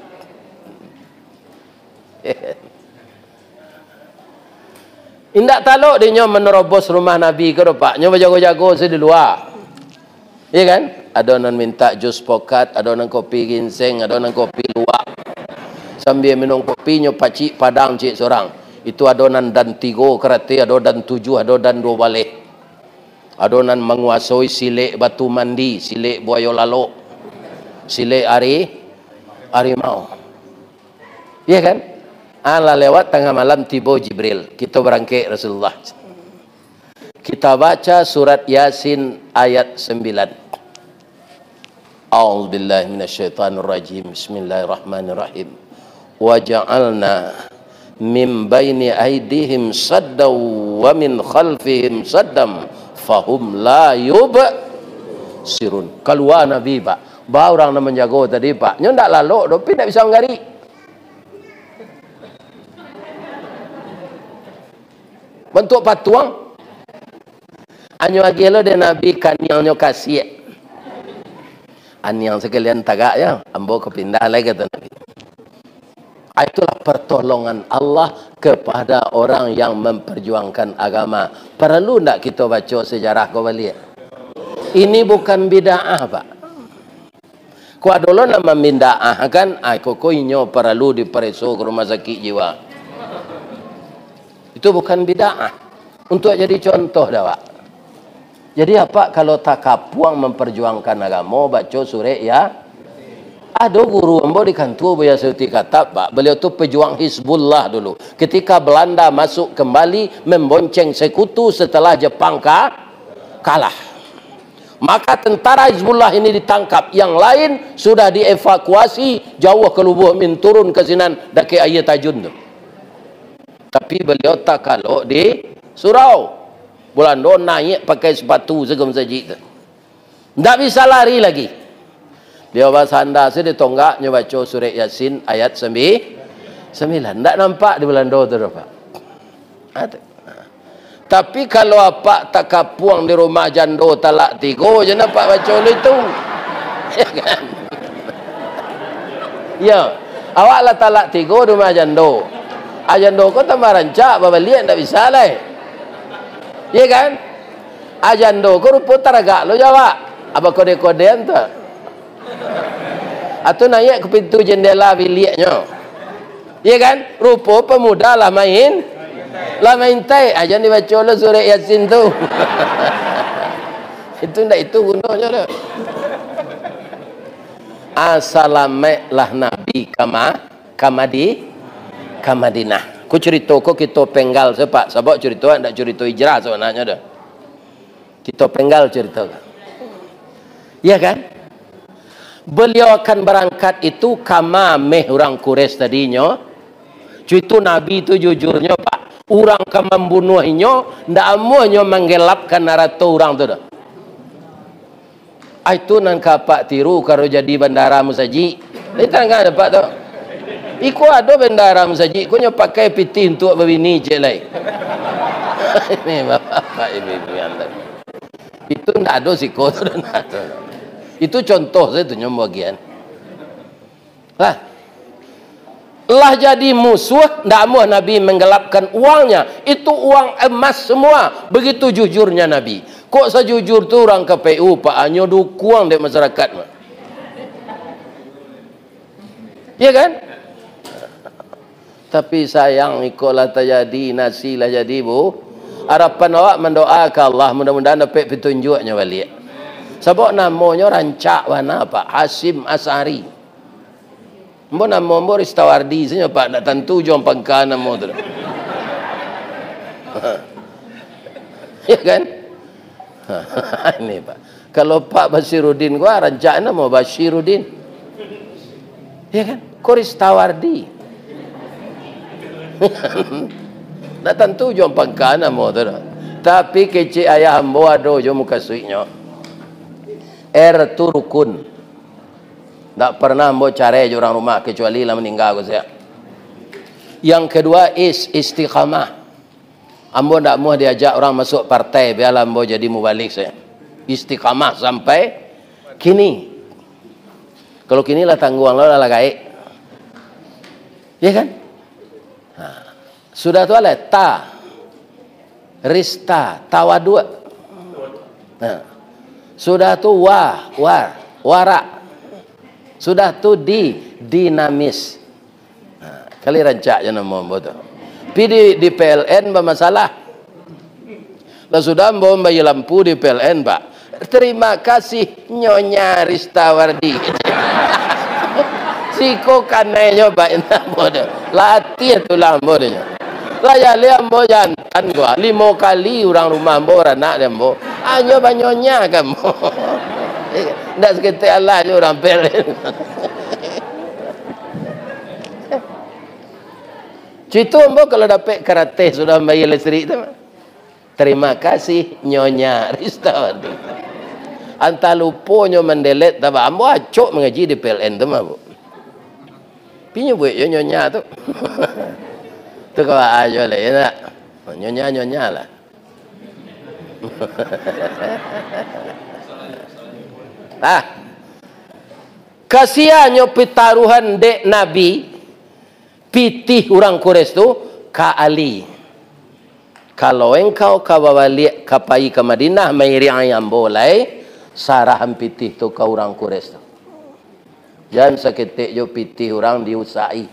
Speaker 1: Indak taluk dia menerobos rumah Nabi ke pak. Nyo berjago-jago di luar. Iya kan? Ada orang minta jus pokat, ada orang kopi ginseng, ada orang kopi luwak. Sambil minum kopi nyo pacik padang cik seorang. Itu adonan dan 3 kereta, adonan 7, adonan 2 balik. Adonan menguasai silik batu mandi, silik buaya lalok, silik harimau. Iya kan? Allah lewat tengah malam tiba Jibril. Kita berangkat Rasulullah. Kita baca surat Yasin ayat 9. A'udzubillahi minasyaitonirrajim. Bismillahirrahmanirrahim. Wa ja'alna min baini aydihim saddaw wa min khalfihim saddam fahum la yubsirun. Keluar Nabi pak. Bah orang nak menjaga tadi pak. Nyo ndak lalu, tapi tak bisa menggari. Bentuk patuang. Anyo lagi lo de Nabi kanyangnya kasih. Anyang sekalian tagak ya. Ambo kepindah lagi kata Nabi. Itulah pertolongan Allah kepada orang yang memperjuangkan agama. Perlu tak kita baca sejarah kembali? Ini bukan bid'ah pak. Kau dulu nama bid'ah kan? Kau inyo perlu diperiksa ke rumah sakit jiwa. Itu bukan bid'ah. Untuk jadi contoh dah pak. Jadi apa kalau tak kapuang memperjuangkan agama baca surah ya? Ada guru ambo di kantor Buya Seuti kata pak, beliau tu pejuang Hizbullah dulu. Ketika Belanda masuk kembali membonceng sekutu setelah Jepang kalah. Maka tentara Hizbullah ini ditangkap, yang lain sudah dievakuasi jauh ke Lubuk Min, turun ke sinan daki ayat tajun tu. Tapi beliau tak kalau di surau. Belanda naik pakai sepatu segam saji tu. Tak bisa lari lagi. Dia bersandar di tonggaknya baca surah Yasin ayat 9. Tak nampak di Belanda tu pak. Tapi kalau apa tak kapuang di rumah jando talak 3 je nampak baca itu. Ya kan? Ya. Awaklah talak 3 di rumah jando. Jando kau tambah rancak babalian tak bisa lah. Ya kan? Jando kau rupa taragak lo jawab. Apa kode-kodean tu? Atau naik ke pintu jendela biliknya. Ya kan? Rupa pemuda lah main tai. Aja dibaca lah surah Yasin tu. Itu gunanya dah. Assalamualaikum Nabi Kamadinah. Ku cerita ko kita penggal sepak. Sebab cerita ndak cerita hijrah sebenarnya dah. Kita penggal cerita. Ya kan? Beliau akan berangkat itu kama meh orang Quraisy tadinya. Itu Nabi itu jujurnya pak. Orang ke membunuhnya, ndak amuhnya menggelapkan narato orang tu dah. Itu nan kapak tiru kalau jadi bandara musaji. Itu kan dapat tu. Iku ada bandara musaji, ko nya pakai piti untuk berbini je lai. Ini bapak ibu anda. Itu ndak ada siko tu dah. Itu contoh saya tu nyom bagian. Lah jadi musuh, ndak mau Nabi menggelapkan uangnya. Itu uang emas semua. Begitu jujurnya Nabi. Kok sejujur tu orang KPU pak hanya dukuang dari masyarakat. Ya kan? Tapi sayang ikutlah terjadi, nasilah jadi bu. Harapan awak mendoakan Allah mudah-mudahan dapat petunjuknya balik. Sebab namanya rancak mana pak? Hasim Asari. Mbok nama mbok Ristawardi saja pak, nak tentu jom pangkat nama tu. Ya kan? Ini pak. Kalau Pak Basiruddin gua rancak nama Basiruddin. Ya kan? Kau Ristawardi. Nak tentu jom pangkat nama tu. Tapi kecik ayah hamba ada jom muka suiknya. Tu rukun. Tak pernah mau cari orang rumah kecuali lah meninggal ko saya. Yang kedua istiqamah. Ambo tak mau diajak orang masuk partai biarlah ambo jadi mubalik saya. Istiqamah sampai kini. Kalau kini lah tangguang lo lah gaik. Ya kan? Nah, sudah tu lah ta, rista, tawa dua. Nah, sudah tu wara. Sudah tu dinamis. Nah, kali rancak je nama betul. Pi di PLN bermasalah. Lah sudah mau bayar lampu di PLN, Pak. Terima kasih Nyonya Ristawardi. Siko kanenya Pak namo dia. Latih tu lambo dia. Lah ya liam bo jantan gua 5 kali orang rumah bo anak dia bo. Anyo banyonya kamu. Ndak sekete Allah je orang PLN. Citu ambo kalau dapat karate sudah bayar listrik tu. Terima kasih Nyonya Ristawardi. Anta luponyo mendelet taba ambo acok mengaji di PLN tu mah bu. Pinyo buat nyonya tu. Tu kau ajo le nak. Nyonya lah. Kasihannya pitaruhan dek Nabi pitih orang Quraisy tu ka Ali. Kalau engkau kabawali kapai ke Madinah mairi ayam boleh sarahan pitih tu ka orang Quraisy tu. Jangan seketik jo pitih orang diusai.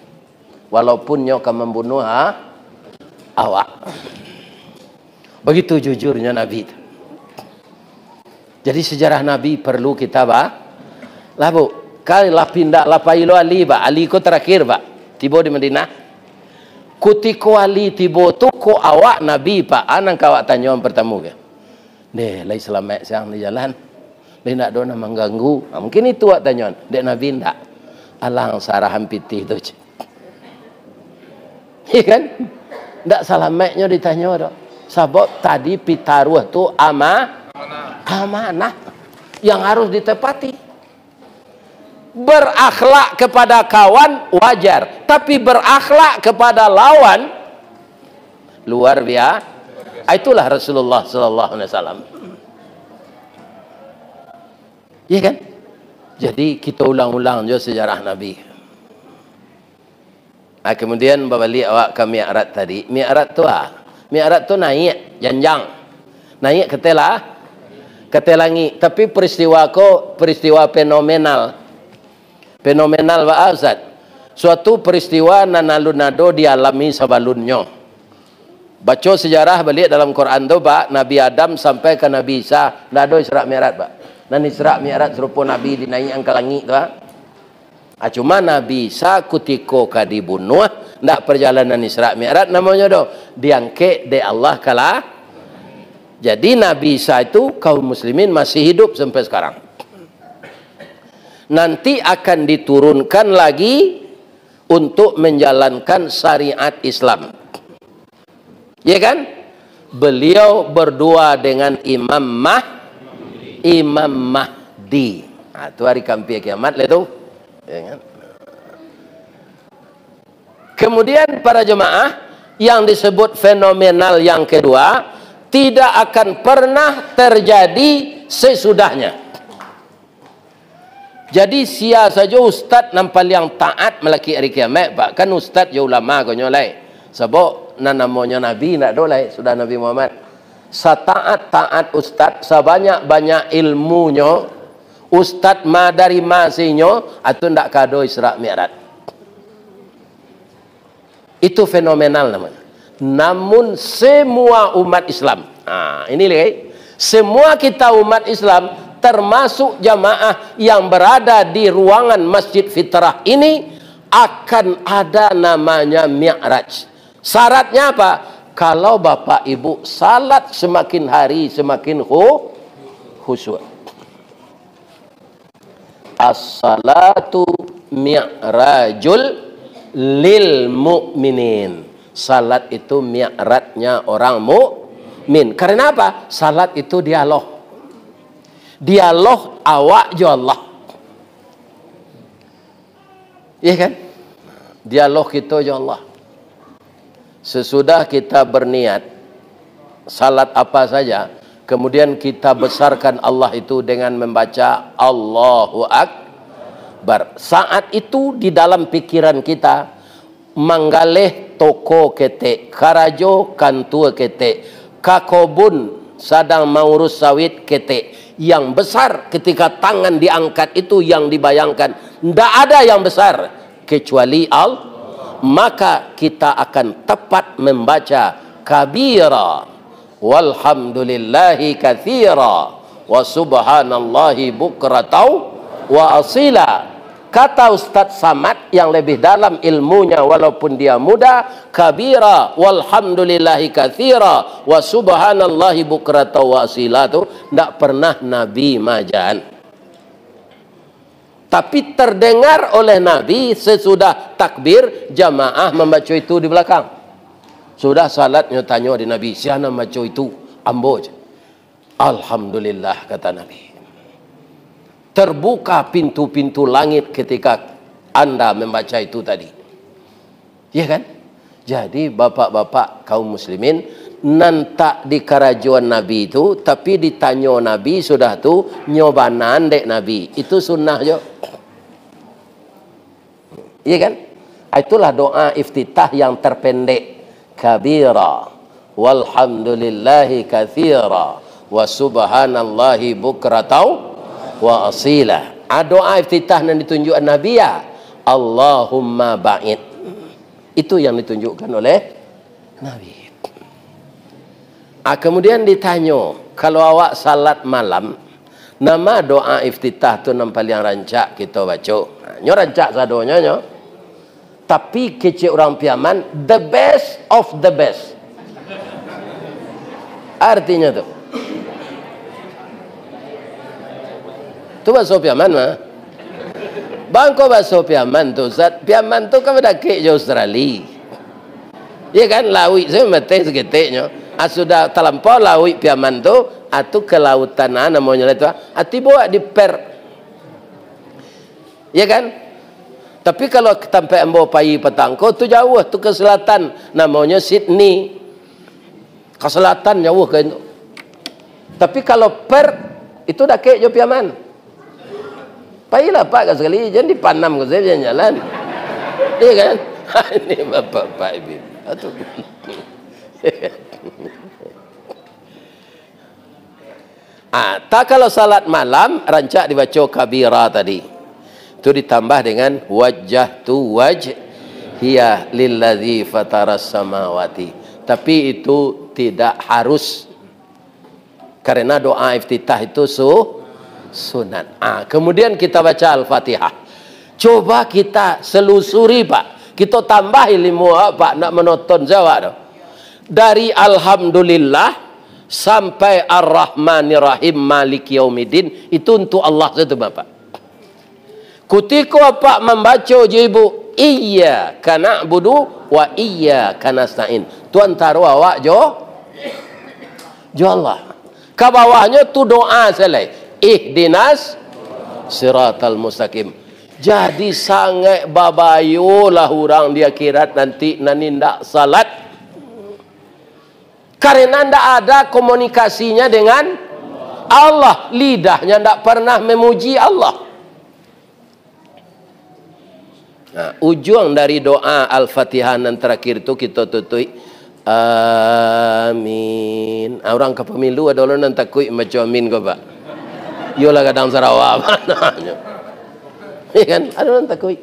Speaker 1: Walaupun nyo akan membunuh awak. Begitu jujurnya Nabi itu. Jadi sejarah Nabi perlu kita lah bu. Kali lah pindah lah pailo Ali ba. Ali ko terakhir ba. Tiba di Madinah. Kutiko Ali tiba tu ko awak Nabi pak. Anang kawak tanya yang pertama ke. Deh, lai selamat siang di jalan. Dia nak dona mengganggu. Mungkin itu awak tanya. Dek Nabi ndak. Alang sarahan pitih tu. Iya kan? Ndak salamatnya ditanya dah. Sebab tadi pitaruh tu amanah yang harus ditepati. Berakhlak kepada kawan wajar, tapi berakhlak kepada lawan luar biasa. Itulah Rasulullah sallallahu alaihi wasallam. Iya kan? Jadi kita ulang-ulang je sejarah Nabi. Kemudian balik awak ke Mi'raj tadi. Mi'raj tu naik janjang. Naik ke telangi. Tapi peristiwa fenomenal. Fenomenal wa Ustaz. Suatu peristiwa nanalunado dialami sebelumnya. Baca sejarah balik dalam Quran tu Pak, Nabi Adam sampai ke Nabi Isa, nado Isra Mi'raj Pak. Dan Isra Mi'raj serupa Nabi dinaik ke langit tu Pak. Cuma Nabi Isa kutiko ka dibunuh, ndak perjalanan Isra Mi'raj namanya do. Diangkat de Allah kala. Jadi Nabi Isa itu kaum muslimin masih hidup sampai sekarang. Nanti akan diturunkan lagi untuk menjalankan syariat Islam. Ya kan? Beliau berdua dengan Imam Mahdi. Itu hari kampir kiamat lah tu. Ya kan? Kemudian para jemaah yang disebut fenomenal yang kedua tidak akan pernah terjadi sesudahnya. Jadi sia saja ustaz nampal yang taat melaki hari kiamat, bahkan ustaz ya ulama ko nyolai. Sebab namanya Nabi nak dolai sudah Nabi Muhammad. Taat ustaz sebanyak-banyak ilmunya, ustaz dari masinya atau ndak kado Isra Mi'raj. Itu fenomenal namanya. Namun semua umat Islam, ini lagi, semua kita umat Islam termasuk jamaah yang berada di ruangan Masjid Fitrah ini akan ada namanya Mi'raj. Syaratnya apa? Kalau bapak ibu salat semakin hari semakin khusyuk. As-salatu mi'rajul lil mu'minin. Salat itu mi'rajnya orang mukmin. Karena apa? Salat itu dialog. Dialog awak jo Allah. Iya kan? Dialog kita jo Allah. Sesudah kita berniat salat apa saja, kemudian kita besarkan Allah itu dengan membaca Akbar. Saat itu di dalam pikiran kita, manggaleh toko ketek, karajo kantua ketek, kakobun sedang mengurus sawit ketek. Yang besar ketika tangan diangkat itu yang dibayangkan, tidak ada yang besar kecuali Allah. Maka kita akan tepat membaca kabira walhamdulillahi katsira wa subhanallahi bukratan wa asila. Kata Ustaz Samad yang lebih dalam ilmunya walaupun dia muda, kabira walhamdulillahi katsira wa subhanallahi bukratan wa asila itu tidak pernah Nabi majan. Tapi terdengar oleh Nabi sesudah takbir, jamaah membaca itu di belakang. Sudah salatnya tanya di Nabi, siapa membaca itu? Ambo. Alhamdulillah, kata Nabi. Terbuka pintu-pintu langit ketika Anda membaca itu tadi. Ya kan? Jadi bapak-bapak kaum muslimin, nantak di kerajuan Nabi itu, tapi ditanya Nabi sudah tu nyobanan dek Nabi. Itu sunnah jo. Iya kan? Itulah doa iftitah yang terpendek. Kabira walhamdulillahi katsira wa subhanallahi bukratan wa asila. Doa iftitah yang ditunjukkan Nabi ya, Allahumma ba'id. Itu yang ditunjukkan oleh Nabi. Kemudian ditanya, kalau awak salat malam, nama doa iftitah tu yang paling rancak kita baca. Nyo rancak sadonya nyo. Tapi kecil orang Piaman, the best of the best. Artinya tu. Tu bahasa Piaman mah. Bangko bahasa Piaman tu, Piaman tu kan pada kek je Australia. Ya kan, lawi saya mati seketiknya. Sudah terlampau lawi Piaman tu, atu ke lautan namanya itu. Ati bawa di per. Ya kan? Tapi kalau sampai ambo pai petangko tu jauh tu ke selatan, namanya Sydney. Ke selatan jauh ke itu. Tapi kalau per itu dah kek jo Piaman. Pailah Pak sekali, jangan dipanam ke saya jangan jalan. Iya kan? Ini bapak-bapak ibu. Atuh. Tak kalau salat malam rancak dibaca kabira tadi. Itu ditambah dengan wajjahtu wajhiya lilladzi fataras samawati. Tapi itu tidak harus, karena doa iftitah itu sunat. Kemudian kita baca Al-Fatihah. Coba kita selusuri Pak. Kita tambah ilmu Pak nak menonton jawab. Dari Alhamdulillah sampai Ar-Rahmanir-Rahim Maliki Yaumiddin itu untuk Allah saja Bapak. Ketika Pak membaca ibu iyyaka na'budu wa iyyaka nasta'in. Tuan taruh awak jo Allah. Ke bawahnya tu doa selai. Ihdinas siratal mustaqim. Jadi sangat babayulah orang di akhirat nanti nanindak salat. Karena tidak ada komunikasinya dengan Allah. Lidahnya tidak pernah memuji Allah. Ujung dari doa Al-Fatihah yang terakhir itu kita tutup amin. Orang ke pemilu ada orang yang takut macam amin ke Pak. Yolah kadang Sarawak mananya. Ya kan? Ada orang takut.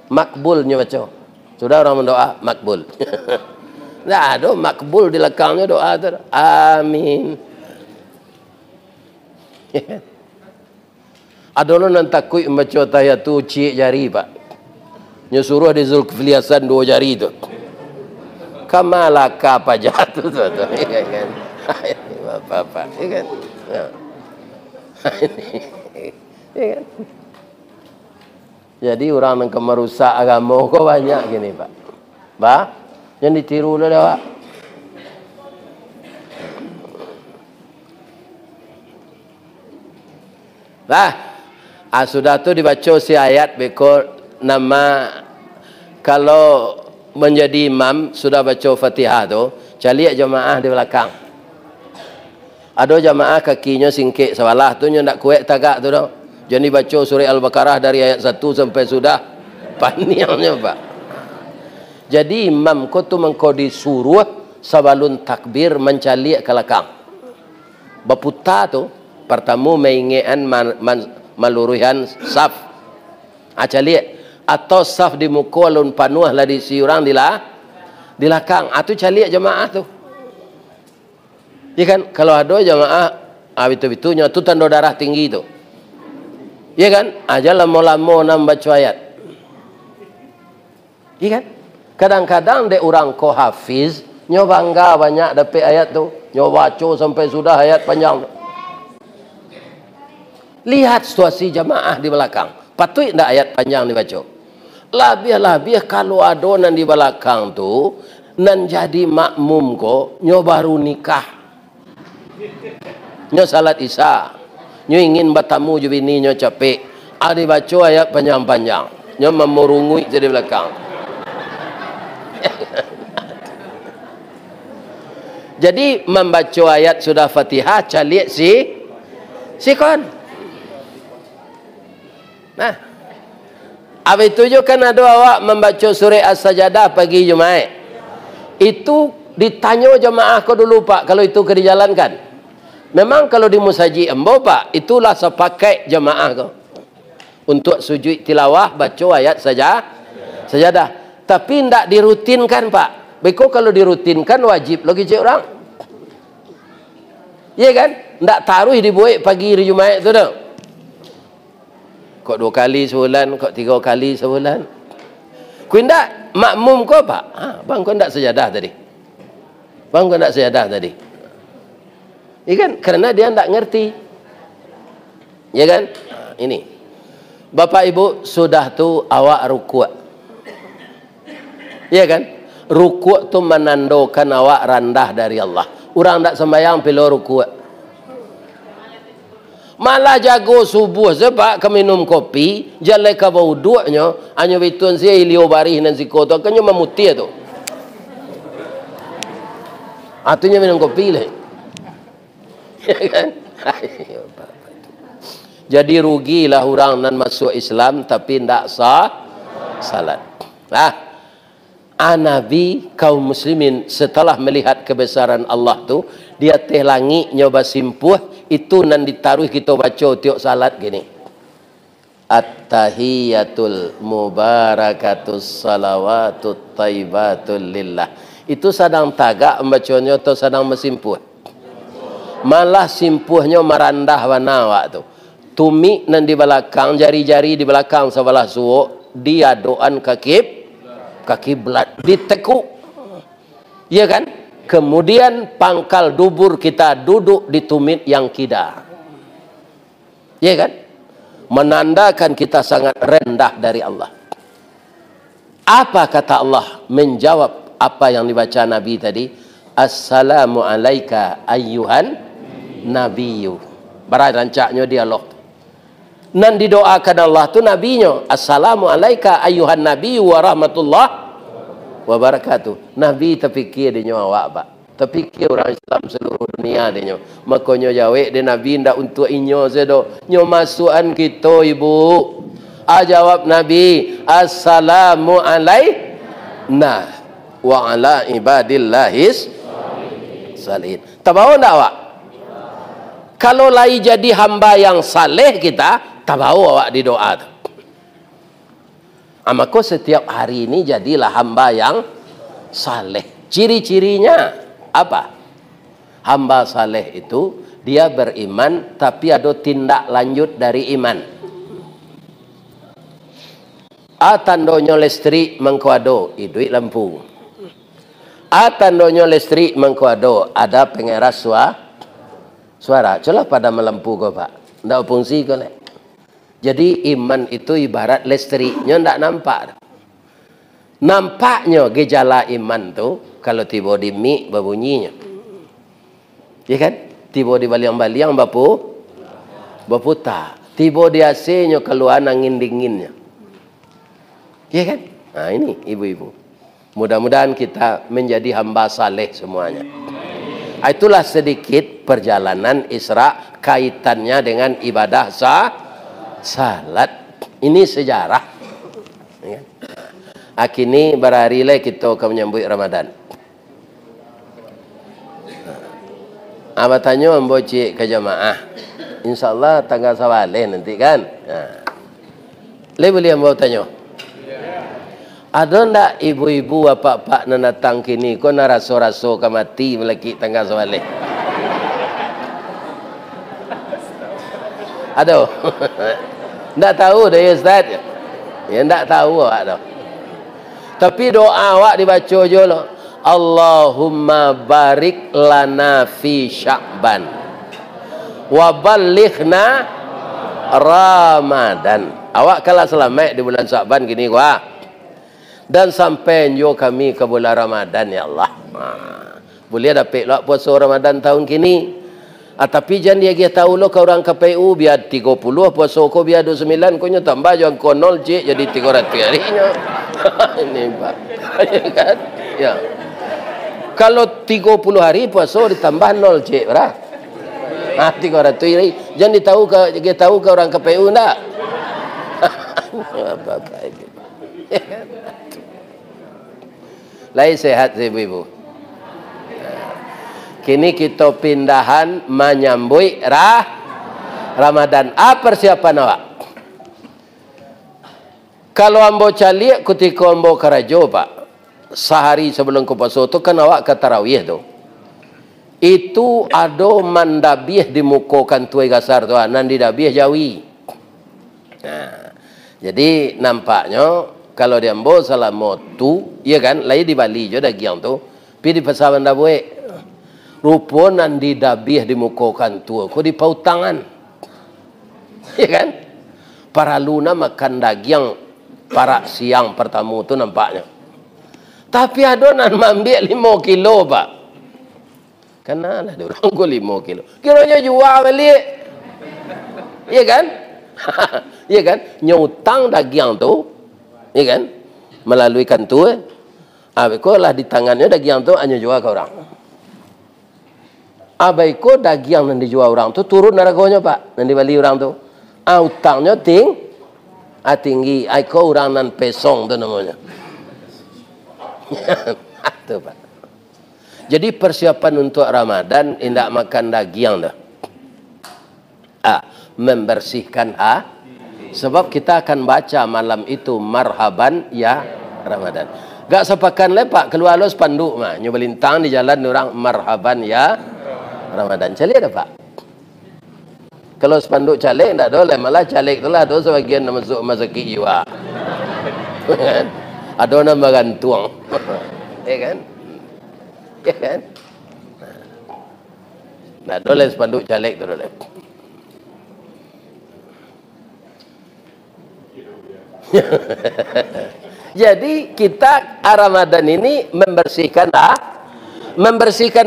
Speaker 1: Makbulnya baca. Sudah orang mendoa makbul. Tidak ada makbul di belakangnya doa itu. Amin. Ya kan? Ada orang yang takut membaca tahiyat tu cik jari Pak. Dia suruh di Zulkifli Hasan 2 jari tu. Kamalaka apa jatuh tu. Ya kan? Bapak-bapak. Ya kan? Ya kan? Jadi orang yang merusak agama kok banyak gini Pak. Pak, yang ditiru oleh Pak. Sudah tu dibaca si ayat beko nama kalau menjadi imam sudah baca Fatihah tu, cari jemaah di belakang. Ada jemaah kakinya singkik sebelah tu nya ndak kuat tagak tu dah. Jadi baca surah Al-Baqarah dari ayat 1 sampai sudah panjangnya, Pak. Jadi imam ko tu mengko disuruh sabalun takbir mencalik ke belakang. Baputa tu pertama mengingatkan maluruhan saf. Calik atau saf di muka alun panuh lah di siurang di belakang. Itu calik jemaah tu. Ya kan, kalau ada jemaah itu-itunya tu tanda darah tinggi tu. Ya kan? Aja lama-lama nak baca ayat. Ya kan? Kadang-kadang de orang ko hafiz, nyo bangga banyak dapat ayat tu. Nyo baca sampai sudah ayat panjang tu. Lihat situasi jamaah di belakang. Patut tak ayat panjang dibaca? Lebih-lebih kalau ada nan di belakang tu, nan jadi makmum ko, nyo baru nikah. Nyo salat isya. Nyo ingin bertamu je bini nyo capek. Ada baca ayat panjang-panjang. Nyo memurungui di belakang. Jadi membaca ayat sudah Fatihah calik sikon. Nah, apa itu juga kan ada awak membaca surah As-Sajadah pagi Jumaat. Itu ditanya jemaah ko dulu, Pak, kalau itu ke dijalankan. Memang kalau di musaji embo, Pak, itulah sepakai jemaah ko. Untuk sujud tilawah baca ayat sajadah. Tapi tidak dirutinkan, Pak. Beko kalau dirutinkan wajib lagi cik orang. Iya kan? Tidak taruh dibuat pagi hari Jumaat tu dah. Kok 2 kali sebulan, kok 3 kali sebulan. Kau tidak makmum kau, Pak? Bang, kau tidak sejadah tadi. Bang, kau tidak sejadah tadi. Iya kan? Karena dia tidak ngerti. Ya kan? Ini. Bapak Ibu, sudah tu awak rukuk. Ya kan? Rukuk tu menandakan awak rendah dari Allah. Orang tak sembahyang pilih rukuk. Malah jago subuh sebab ke minum kopi, jalan ke wuduknya, hanya bitun saya ilio barih dan sikoto, kanya memuti tu. Artinya minum kopi lah. Ya kan? Jadi rugilah orang nan masuk Islam tapi tidak sah salat. Nabi kaum muslimin setelah melihat kebesaran Allah tu, dia teh langit nyoba simpuh itu nan ditaruh kita baca tiap salat gini. At-tahiyatul mubarakatus salawatut taibatul lillah. Itu sedang tagak membacanya atau sedang mesimpuh? Malah simpuhnya merandah wanawak tu. Tumi nan di belakang, jari-jari di belakang sebelah suuk, dia doan kaki belat ditekuk, ya kan? Kemudian pangkal dubur kita duduk di tumit yang kida, ya kan? Menandakan kita sangat rendah dari Allah. Apa kata Allah menjawab apa yang dibaca Nabi tadi? Assalamu alaika ayyuhan nabiyyu. Berancaknya dialog. Nan didoakan Allah tu nabinya, assalamu alaika ayyuhan nabiyyu wa rahmatullah wa barakatuh. Nabi terfikir dia awak, Pak. Terfikir orang Islam seluruh dunia dia. Makanya jawab dia Nabi ndak untuk inyo sedo. Nyo masukan kita, Ibu. Jawab Nabi, assalamu alaina wa ala ibadillahis salihin. Tahu ndak awak? Kalau lai jadi hamba yang saleh kita, tahu awak di doa tu. Maka setiap hari ini jadilah hamba yang saleh. Ciri-cirinya apa? Hamba saleh itu dia beriman tapi ada tindak lanjut dari iman. Tandonyo listrik mengkuado duit lampu. Tandonyo listrik mengkuado ada pengeras suara. Coba pada melampu kau, Pak. Ndak fungsi kau lek. Jadi iman itu ibarat listriknya ndak nampak. Nampaknya gejala iman tu kalau tiba di mik berbunyinya. Ya kan? Tiba di baliang-baliang berputar. Tiba di AC-nya keluar angin dinginnya. Ya kan? Nah ini ibu-ibu. Mudah-mudahan kita menjadi hamba saleh semuanya. Itulah sedikit perjalanan Isra kaitannya dengan ibadah salat. Ini sejarah. Ya. Akini berhari lah kita akan menyambut Ramadan. Abah tanya ambo cik ke jamaah. InsyaAllah tanggal sawaleh nanti kan. Boleh ambo tanya. Ada ndak ibu-ibu bapak-bapak nak datang kini kau nak raso-raso ke mati melaki tanggal sawaleh? Ada? Ndak tahu dah ya Ustaz. Ya ndak tahu awak dah. Tapi doa awak dibaca je lah. Allahumma barik lana fi Sya'ban wa balighna Ramadan. Awak kalau selamat di bulan Sya'ban gini wah. Dan sampai nyo kami ke bulan Ramadan ya Allah. Boleh dapat lah puasa Ramadan tahun kini. Tapi jangan dia tahu lo ke orang KPU biar 30 puasa kau biar 29 kau nyo tambah jangan kau 0 cik jadi 300 harinya. Ini Pak. Ya kan? Ya. Kalau 30 hari puasa ditambah 0 cik berah. 300 hari. Jangan dia tahu ke orang KPU enggak? Apa-apa ini. Lain sehat ibu-ibu. Kini kita pindahan menyambut Ramadan. Apa persiapan awak? Kalau ambo calik ketika ambo kerajo Pak, sehari sebelum ke puasa tu kan awak ke tarawih tu. Itu ada mandabih dimukokan tuai gasar tu, nan didabih jawi. Nah, jadi nampaknya kalau dia ambo selama tu, ya kan, lain di Bali je dagiang tu, pi di pasar Bandabue. Rupa nan didabih dimukokan tu, ko di pautangan. Ya kan? Para luna makan daging para siang pertama tu nampaknya. Tapi ada nan ambil 5 kilo Pak. Kenalah dia orang ko 5 kilo. Kiranya jual balik. Ya kan? Ya kan? Nyutang daging tu. Ya kan? Melalui kantu. Ko lah di tangannya daging tu hanya jual ke orang. Abaiko daging yang dijual orang tu turun harganya Pak. Yang dibeli orang tu. Utangnya tinggi. Aiko orang nan pesong tu namanya. Itu Pak. Jadi persiapan untuk Ramadan indak makan daging dah. Membersihkan sebab kita akan baca malam itu marhaban ya Ramadan. Gak sepakan lepak keluar lo spanduk mah nyobelintang di jalan orang marhaban ya Ramadan. Calik ada Pak. Kalau spanduk calik tak boleh, malah calik itulah tu sebagian masuk mazaki jiwa. Ada nama gantung. Ya kan? Ya kan? Tak boleh spanduk calik tu boleh. Jadi kita Ramadan ini membersihkan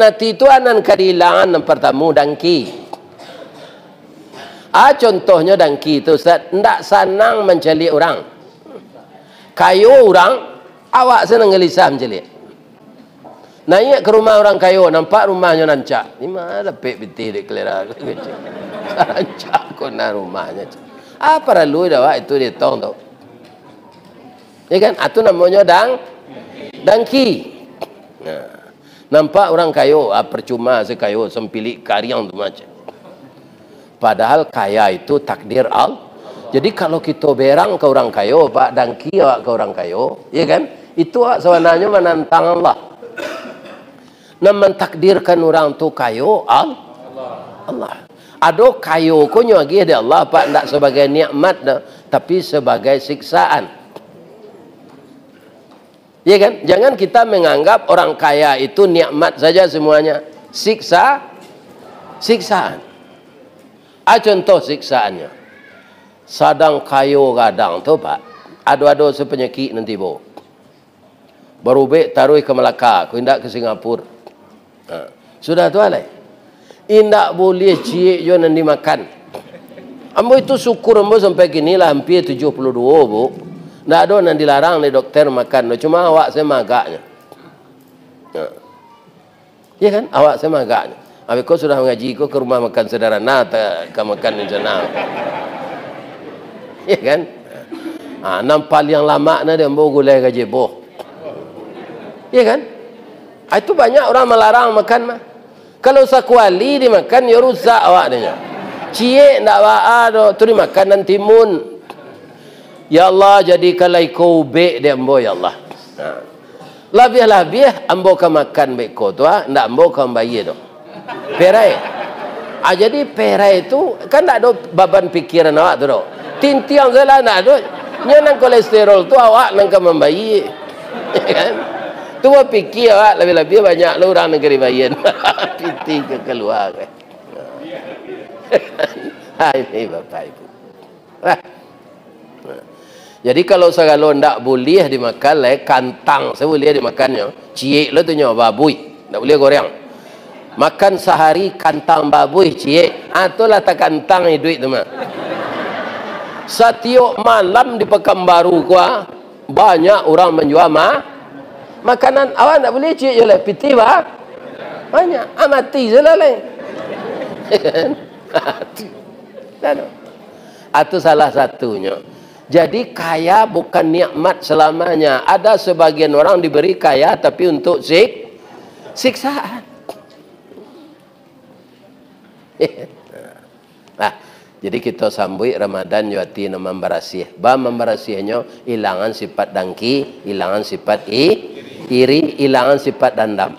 Speaker 1: hati itu anan kadilangan yang pertama dangki. Contohnya dangki itu tidak senang mencari orang. Kayu orang, awak senang gelisah mencari. Naik ke rumah orang kayu, nampak rumahnya nancak. Ini mana pek biti di kelera. Nancak kena rumahnya. Apa lalu dah itu dia tong tu. Ya kan? Itu namanya dangki. Nah. Nampak orang kayu, percuma sekayu sempilik karyang tu macam. Padahal kaya itu takdir Allah. Jadi kalau kita berang ke orang kayu, Pak dangki awak ke orang kayu, ya kan? Itu sebenarnya menantang Allah. Nam mentakdirkan orang tu kayu Allah. Ada kayu ko nyagi ada Allah Pak ndak sebagai nikmat dah, tapi sebagai siksaan. Ya kan? Jangan kita menganggap orang kaya itu nikmat saja semuanya. Siksaan. Contoh siksaannya. Sadang kayu kadang tu Pak. Ada sepenyakit nanti bo. Baru taruh ke Melaka, ku indak ke Singapura. Sudah tu alai. Indak boleh cik jo nanti makan. Ambo itu syukur ambo sampai kini lah hampir 72 bu. Tidak ada yang dilarang oleh dokter makan. Cuma awak saya magaknya. Ya kan? Awak saya magaknya. Habis kau sudah mengaji kau ke rumah makan sederhana atau ke makan di sana. Ya kan? Nampal yang lama na dia mau gulai gaji boh. Ya kan? Itu banyak orang melarang makan mah. Kalau sakuali dimakan ya rusak awaknya. Cie ndak waa tu dimakan nanti mun. Ya Allah jadikanlah ikau be dia ambo ya Allah. Labih-labih ambo ka makan be ko tu ndak ambo ka bayi tu. Perai. Jadi perai itu kan ndak ada beban pikiran awak tu. Tintiang salah ndak ada. Nya nang kolesterol tu awak nang ka membayi. Kan? Tu mau pikir awak lebih-lebih banyak lu orang negeri bayin. Piti ke keluar. Hai Bapak Ibu. Jadi kalau segala ndak boleh dimakan kantang, saya boleh dimakannya. Cie lo tu nyo babuy, ndak boleh goreng. Makan sehari kantang babuy cie. Itulah tak kantang duit tu mah. Setiap malam di Pekanbaru gua banyak orang menjual makanan. Awak ndak boleh cie je lah piti bah. Banyak mati je lah Itu salah satunya. Jadi kaya bukan nikmat selamanya. Ada sebagian orang diberi kaya tapi untuk siksaan. Jadi kita sambut Ramadan yati nama membarasih. Membarasihnya hilangan sifat dengki, hilangan sifat iri, hilangan sifat dendam.